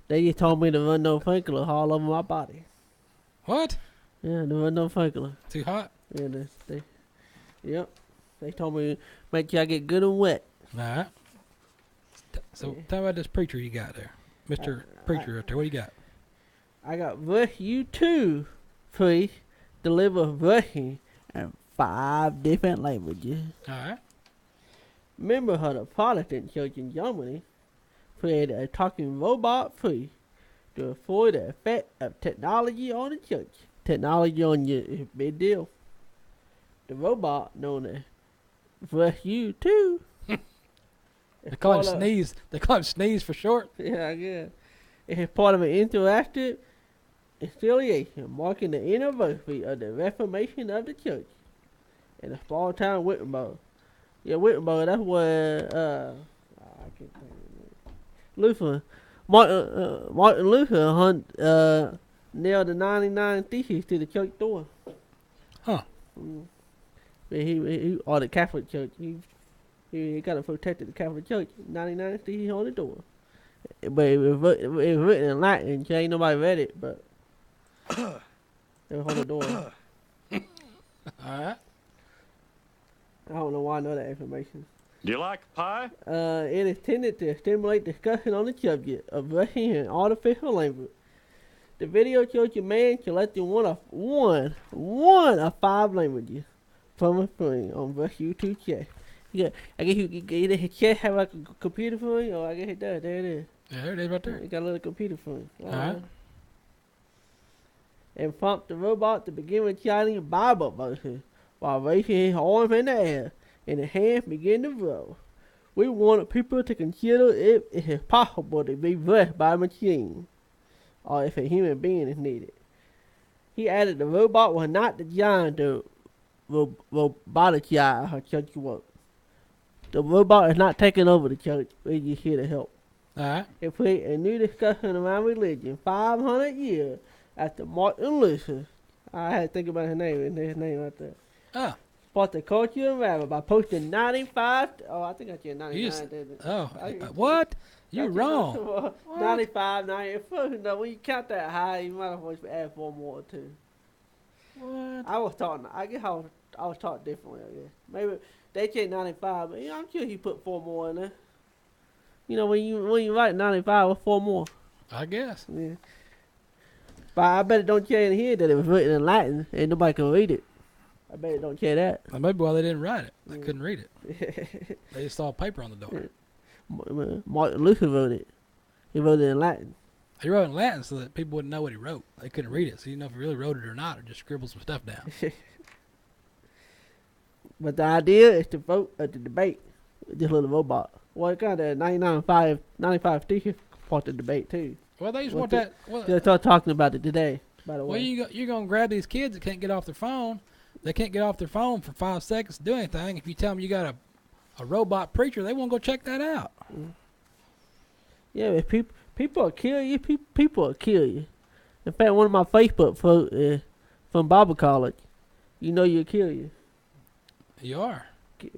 They just told me to run no sprinkler all over my body. What? Yeah, to run no sprinkler. Too hot? Yeah, yep. They told me make sure I get good and wet. All right. So tell me about this preacher you got there. Mr. Preacher right there. What do you got? I got verse you too, please deliver version in 5 different languages. All right. Member of the Protestant Church in Germany created a talking robot free to avoid the effect of technology on the church. Technology on you is a big deal. The robot known as verse you too. They call him Sneeze. They call him Sneeze for short. Yeah, I guess. It is part of an interactive installation marking the anniversary of the Reformation of the Church in a small town, Wittenberg. Yeah, Wittenberg. That's where I can't think of it. Luther, Martin Luther, nailed the 99 Theses to the church door. Huh. He or the Catholic Church. He got to protect the Catholic Church. 99 Theses on the door. But it was written in Latin, so ain't nobody read it, but it was on the door. Alright. I don't know why I know that information. Do you like pie? It is intended to stimulate discussion on the subject of Russian and artificial language. The video shows a man selecting one of 5 languages from a screen on Rush YouTube chat. I guess his chat have like a computer screen, or I guess it does. There it is. Yeah, there it is right there. It got a little computer screen. Alright. And prompt the robot to begin reciting Bible verses while raising his arm in the air and his hands begin to roll. We wanted people to consider if it is possible to be blessed by a machine, or if a human being is needed. He added the robot was not designed to roboticize her church work. The robot is not taking over the church, it's just here to help. Alright. It put a new discussion around religion 500 years after Martin Luther. I had to think about his name, and there's his name right there. Oh. Sparked the culture and rabble by posting 95. Oh, I think I said 99. Didn't it? Oh, what? You're wrong. 95, 94. No, when you count that high, you might as well add 4 more or 2. What? I guess I was taught differently, I guess. Maybe they said 95, but yeah, I'm sure he put 4 more in there. You know, when you write 95, what's 4 more? I guess. Yeah. But I bet it don't tell you in here that it was written in Latin and nobody can read it. I bet it don't tell you that. Well, maybe why they didn't write it. They couldn't read it. They just saw paper on the door. Martin Luther wrote it. He wrote it in Latin. He wrote in Latin so that people wouldn't know what he wrote. They couldn't read it, so you didn't know if he really wrote it or not, or just scribbled some stuff down. But the idea is to vote at the debate with this little robot. Well, it got a 95 sticker part of the debate, too. Well, they just want that. Well, they'll start talking about it today, by the well, way. you're going to grab these kids that can't get off their phone. They can't get off their phone for 5 seconds to do anything. If you tell them you got a robot preacher, they won't go check that out. Yeah, if people will kill you. People will kill you. In fact, one of my Facebook folks from Bible college, you know you'll kill you. You are.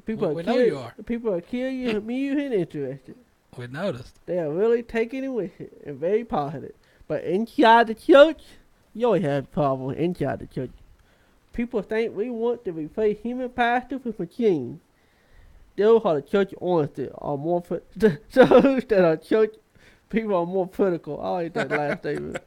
People we know you are. People will kill you if you ain't interested. We noticed. They are really taking it with it and very positive. But inside the church, you always have a problem inside the church. People think we want to replace human pastors with machines. Those are the church oriented are more those that are church people are more critical. I like that last statement.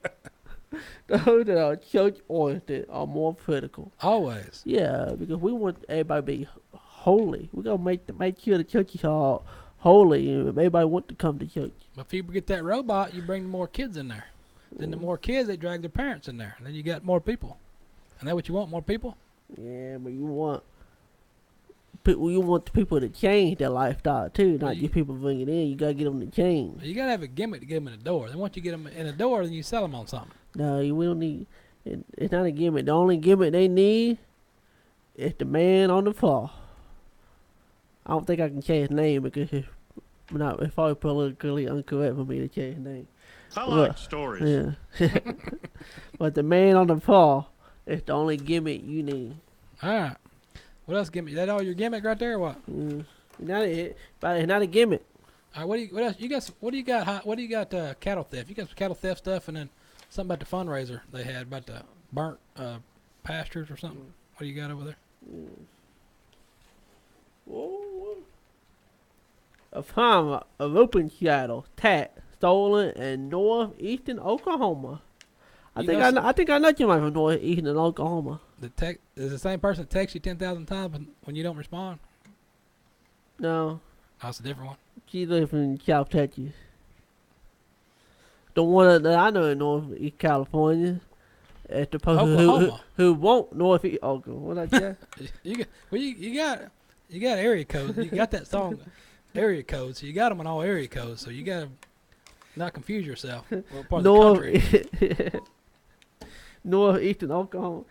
Those that are church oriented are more critical. Always. Yeah, because we want everybody to be holy. We're gonna make sure the churches are holy and everybody want to come to church. But if people get that robot, you bring more kids in there. Then the more kids, they drag their parents in there. And then you got more people. And that what you want, more people? Yeah, but you want the people to change their lifestyle too, not just people bring it in. You gotta get them to change. You gotta have a gimmick to get them in the door. Then once you get them in the door, then you sell them on something. No, we don't need. It's not a gimmick. The only gimmick they need is the man on the floor. I don't think I can change his name because it's probably politically incorrect for me to change his name. I like stories. Yeah. But the man on the floor is the only gimmick you need. All right. What else gimmick? Is that all your gimmick right there or what? Not it, but it's not a gimmick. All right, what else? What do you got cattle theft? You got some cattle theft stuff and then something about the fundraiser they had about the burnt pastures or something. What do you got over there? A farmer of open cattle stolen in northeastern Oklahoma. I think I know you might from northeastern Oklahoma. Is the same person that texts you 10,000 times when you don't respond? No. Oh, it's a different one. She lives in South Texas. The one that I know in Northeast California is the person who won't Northeast Oklahoma. What I say? you got area codes. You got that song, area codes. So you got them in all area codes. So you got to not confuse yourself. What part of the country? Northeastern Oklahoma.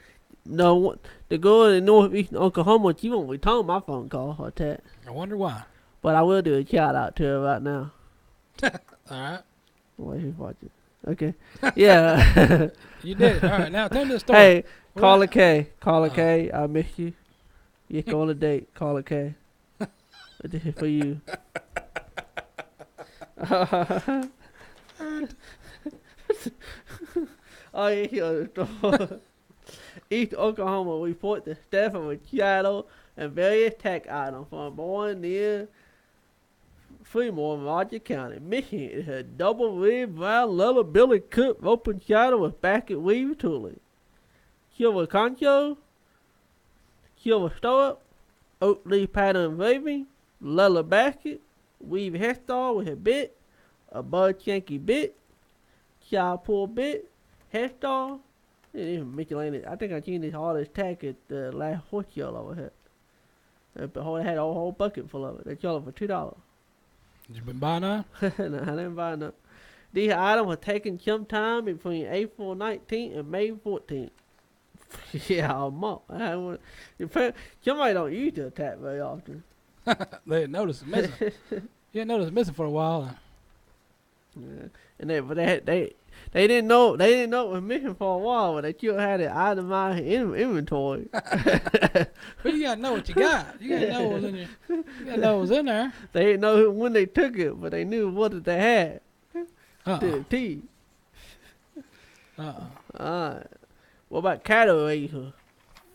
No, the girl in northeastern Oklahoma, she won't return my phone call or text. I wonder why. But I will do a shout out to her right now. All right. Wait, who's watching? Okay. Yeah. You did it. All right. Now tell me the story. Hey, call a K. Call a K. I miss you. You go on a date. Call a K. This is for you. Oh, yeah. East Oklahoma report the theft of a cattle and various tech items from a boy near Fremont, Roger County, Michigan. It had double rib, brown leather, billy cooked open cattle with basket weave tooling. Silver concho, silver stirrup, oak leaf pattern engraving, leather basket, weave hairstyle with a bit, a bud shanky bit, child pull bit, hairstyle. And even miscellaneous. I think I seen this all this tack at the last horse show over here. They had a whole bucket full of it. They sold it for $2. You been buying that? No, I didn't buy none. These items were taken sometime between April 19th and May 14th. Yeah, a month. Somebody don't use the attack very often. They didn't notice it missing. You didn't notice it missing for a while. Yeah. And they didn't know it was missing for a while, but they still had it itemized inventory. But you gotta know what you got. You gotta know what was in your. You gotta know what was in there. They didn't know when they took it, but they knew what they had. To the T. Alright. What about cattle raiser?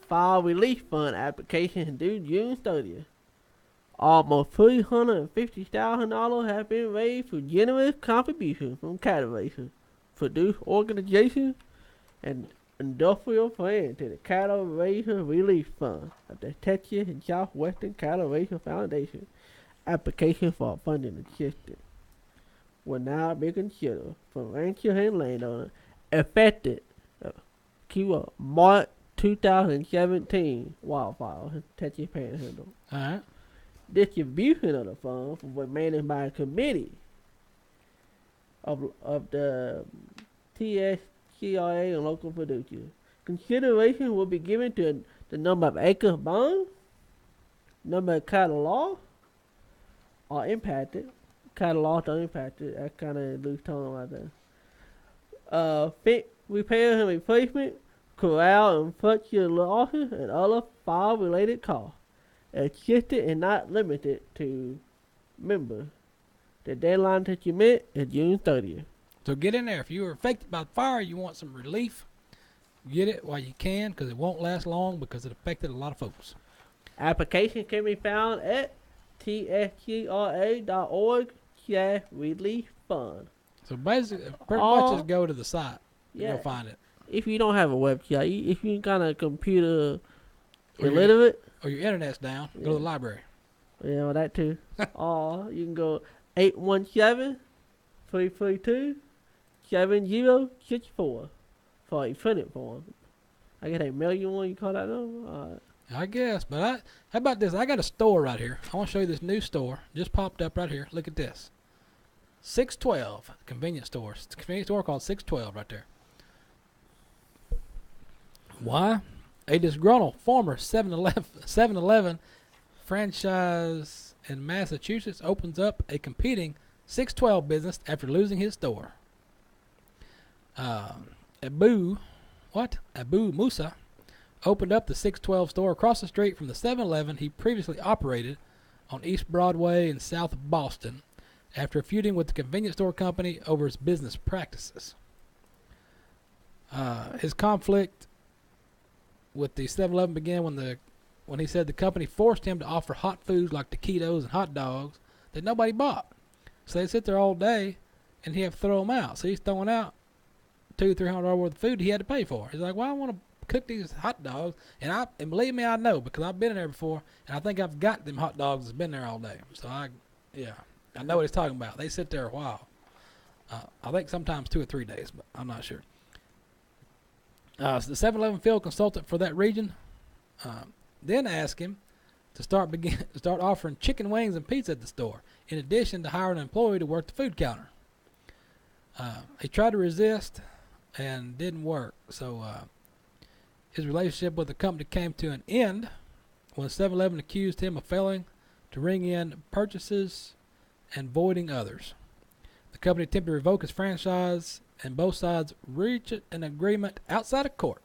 File relief fund application due June 30th. Almost $350,000 have been raised for generous contributions from cattle raisers, produce organizations, and industrial friends to the Cattle Raiser Relief Fund of the Texas and Southwestern Cattle Raiser Foundation. Application for funding assistance will now be considered for ranchers and landowners affected March 2017 wildfires in Texas Panhandle. All right. Distribution of the funds will be managed by a committee of the PRCA and local producers. Consideration will be given to the number of acres burned, number of cattle lost are impacted. Cattle lost are impacted. That's kind of loose tone right there. Fit repairs and replacement, corral and structure losses, and other fire-related costs. Assisted and not limited to members. The deadline to submit is June 30th. So get in there. If you were affected by the fire, you want some relief, get it while you can, because it won't last long because it affected a lot of folks. Application can be found at tscra.org/relief fund. So basically, pretty much just go to the site. Yeah. You'll find it. If you don't have a website, if you're kind of computer illiterate, or your internet's down, go to the library. Yeah, well, that too. Or you can go 817-332-7064 for a printed form. I get a million one. You call that number? All right. I guess, but how about this? I got a store right here. I want to show you this new store. Just popped up right here. Look at this. 612 convenience store. It's a convenience store called 612 right there. Why? A disgruntled former 7-Eleven franchise in Massachusetts opens up a competing 612 business after losing his store. Abu Musa opened up the 612 store across the street from the 7-Eleven he previously operated on East Broadway in South Boston after feuding with the convenience store company over its business practices. His conflict with the 7-Eleven began when he said the company forced him to offer hot foods like taquitos and hot dogs that nobody bought. So they'd sit there all day and he'd have to throw them out. So he's throwing out $200-300 worth of food he had to pay for. He's like, well, I want to cook these hot dogs, and believe me, I know, because I've been in there before, and I think I've got them hot dogs that's been there all day. So I know what he's talking about. They sit there a while. I think sometimes 2 or 3 days, but I'm not sure. So the 7-Eleven field consultant for that region then asked him to start offering chicken wings and pizza at the store, in addition to hiring an employee to work the food counter. He tried to resist and didn't work. So his relationship with the company came to an end when 7-Eleven accused him of failing to ring in purchases and voiding others. The company attempted to revoke his franchise, and both sides reached an agreement outside of court.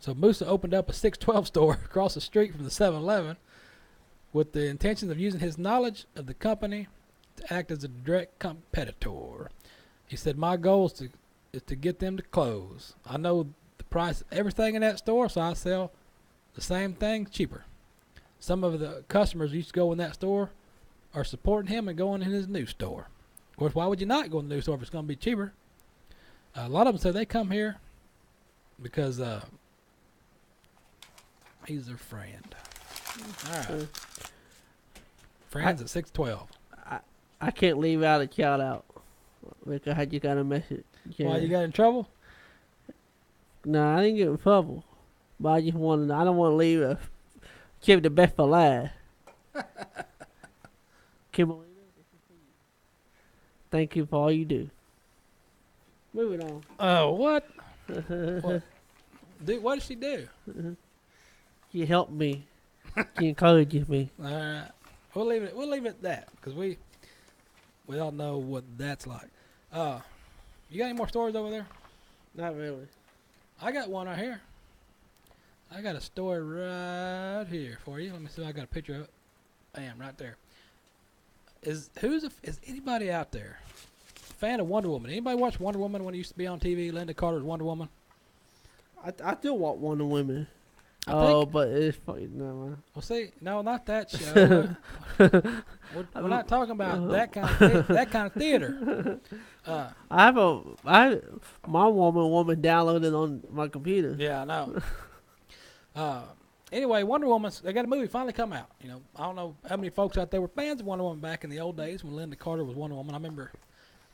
So Musa opened up a 612 store across the street from the 7-Eleven with the intention of using his knowledge of the company to act as a direct competitor. He said, my goal is to get them to close. I know the price of everything in that store, so I sell the same thing cheaper. Some of the customers who used to go in that store are supporting him and going in his new store. Of course, why would you not go in the new store if it's going to be cheaper? A lot of them say they come here because he's their friend. All right. Friends at 612. I can't leave out a shout out because I just got a message. Yeah. Why, you got in trouble? No, I didn't get in trouble. But I don't want to leave keep the best for last. Kimberly, thank you for all you do. Moving on. Oh, what? What? What did she do? She helped me. She encourages me. All right. We'll leave it at that because we all know what that's like. You got any more stories over there? Not really. I got one right here. I got a story right here for you. Let me see if I got a picture of it. Bam, right there. Is anybody out there a fan of Wonder Woman? Anybody watch Wonder Woman when it used to be on TV? Linda Carter's Wonder Woman. I still want Wonder Woman. Oh, but it's fucking no. Well, see, no, not that show. we're not talking about that kind of theater. My woman downloaded on my computer. Yeah, I know. Anyway, Wonder Woman, they got a movie finally come out. You know, I don't know how many folks out there were fans of Wonder Woman back in the old days when Linda Carter was Wonder Woman. I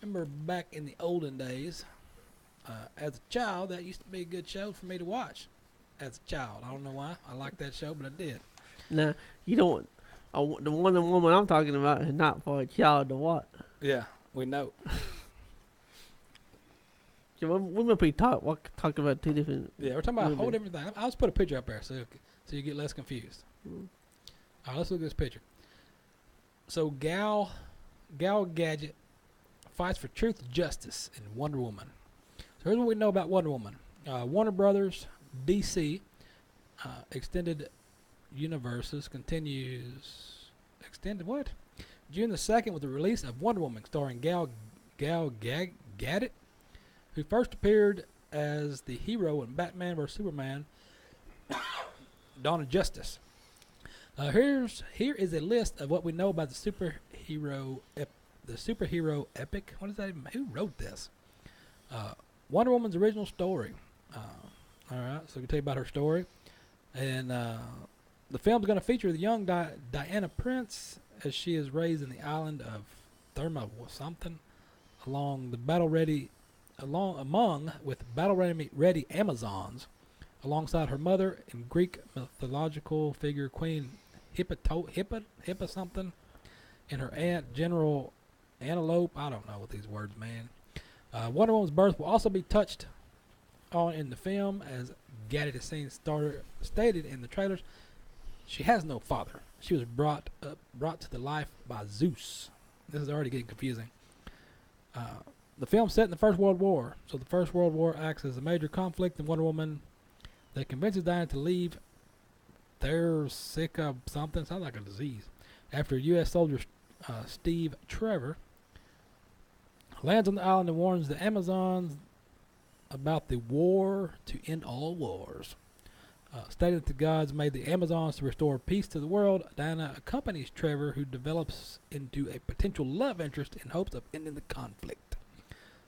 remember back in the olden days, as a child, that used to be a good show for me to watch. As a child, I don't know why I liked that show, but I did. Nah, you don't. The Wonder Woman I'm talking about is not for a child to watch. Yeah, we know. So we might be talking about two different. Yeah, we're talking about a whole different thing. I'll just put a picture up there so you get less confused. All right, let's look at this picture. So Gal Gadget fights for truth and justice in Wonder Woman. So here's what we know about Wonder Woman. Warner Brothers DC Extended Universes continues. Extended what? June the 2nd with the release of Wonder Woman starring Gal Gadot, who first appeared as the hero in Batman vs. Superman Dawn of Justice. Here is a list of what we know about the superhero epic. What is that even? Who wrote this? Wonder Woman's original story. All right, so we can tell you about her story. And the film's going to feature the young Diana Prince as she is raised in the island of Therma or something among battle-ready Amazons, alongside her mother and Greek mythological figure Queen Hippa something, and her aunt General Antelope. I don't know what these words mean. Wonder Woman's birth will also be touched on in the film, as Gadget is seen stated in the trailers. She has no father. She was brought to the life by Zeus. This is already getting confusing. The film's set in the First World War, so the First World War acts as a major conflict in Wonder Woman that convinces Diana to leave PRCA something, sounds like a disease, after U.S. soldier Steve Trevor lands on the island and warns the Amazons about the war to end all wars. Stating that the gods made the Amazons to restore peace to the world, Diana accompanies Trevor, who develops into a potential love interest in hopes of ending the conflict.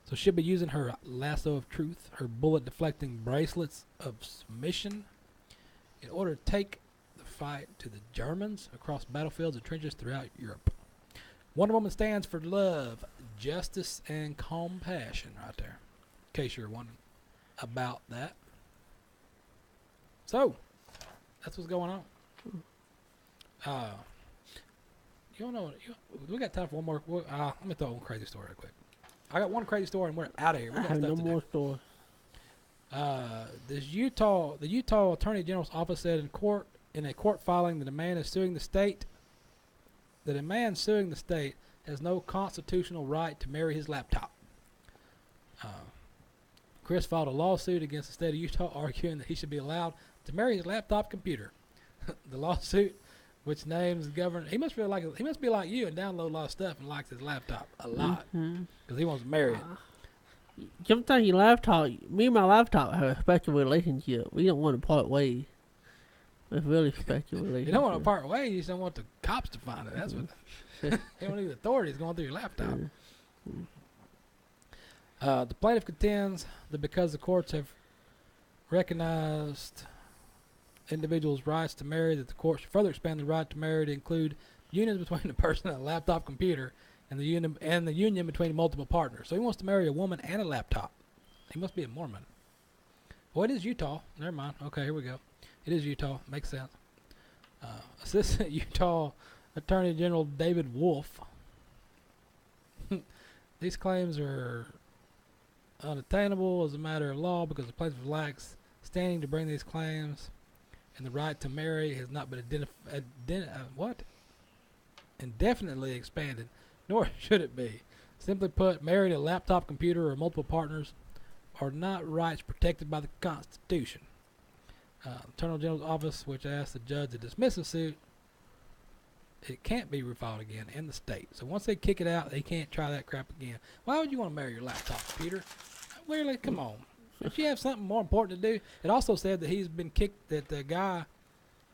So she'll be using her lasso of truth, her bullet-deflecting bracelets of submission, in order to take the fight to the Germans across battlefields and trenches throughout Europe. Wonder Woman stands for love, justice, and compassion right there, in case you're wondering about that. So, that's what's going on. You don't know. We got time for one more. Let me throw one crazy story real quick. I got one crazy story and we're out of here. We got I have stuff no to more do. stories. The Utah Attorney General's office said in a court filing that a man suing the state has no constitutional right to marry his laptop. Chris filed a lawsuit against the state of Utah, arguing that he should be allowed to marry his laptop computer. The lawsuit, which names governor, he must be like you and download a lot of stuff and likes his laptop a lot because he wants to marry it. Sometimes your laptop, me and my laptop have a special relationship. We don't want to part ways. It's really special relationship. You don't want to part ways. You just don't want the cops to find it. That's what. You don't need the authorities going through your laptop. The plaintiff contends that because the courts have recognized individuals' rights to marry, that the court should further expand the right to marry to include unions between the person and a laptop computer, and the union between multiple partners. So he wants to marry a woman and a laptop. He must be a Mormon. Well, it is Utah. Never mind. Okay, here we go. It is Utah. Makes sense. Assistant Utah Attorney General David Wolf. These claims are unattainable as a matter of law because the plaintiff lacks standing to bring these claims, and the right to marry has not been indefinitely expanded, nor should it be. Simply put, married a laptop computer or multiple partners are not rights protected by the Constitution. Attorney General's office, which asked the judge to dismiss the suit, it can't be refiled again in the state. So once they kick it out, they can't try that crap again. Why would you want to marry your laptop computer? Really? Come on. Don't you have something more important to do? It also said that he's been kicked. That the guy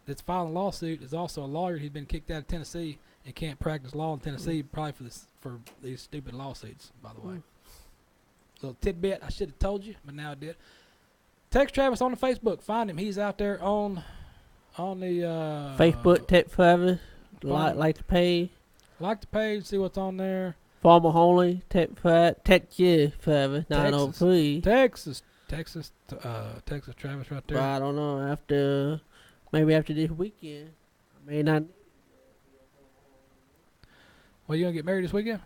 that's filing a lawsuit is also a lawyer. He's been kicked out of Tennessee and can't practice law in Tennessee probably for these stupid lawsuits. By the way, little tidbit I should have told you, but now I did. Text Travis on the Facebook. Find him. He's out there on the Facebook, Tech Forever, like the page. Like the page, see what's on there. Farmer Homely, Tech Forever, 903. Texas Travis right there. But I don't know, maybe after this weekend, I may not. Well, you gonna get married this weekend?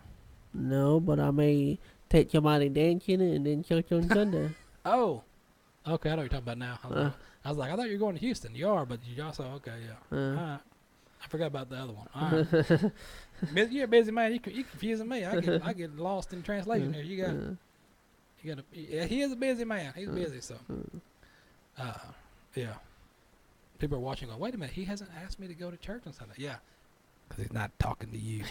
No, but I may take your money dancing and then church on Sunday. Oh. Okay, I know what you're talking about now. I was like, I thought you were going to Houston. You are, but you also, okay, yeah. All right. I forgot about the other one. All right. You're a busy man. You confusing me. I get lost in translation here. You got. Yeah, he is a busy man. He's busy, so. Yeah. People are watching. Going, wait a minute. He hasn't asked me to go to church on Sunday. Yeah, because he's not talking to you.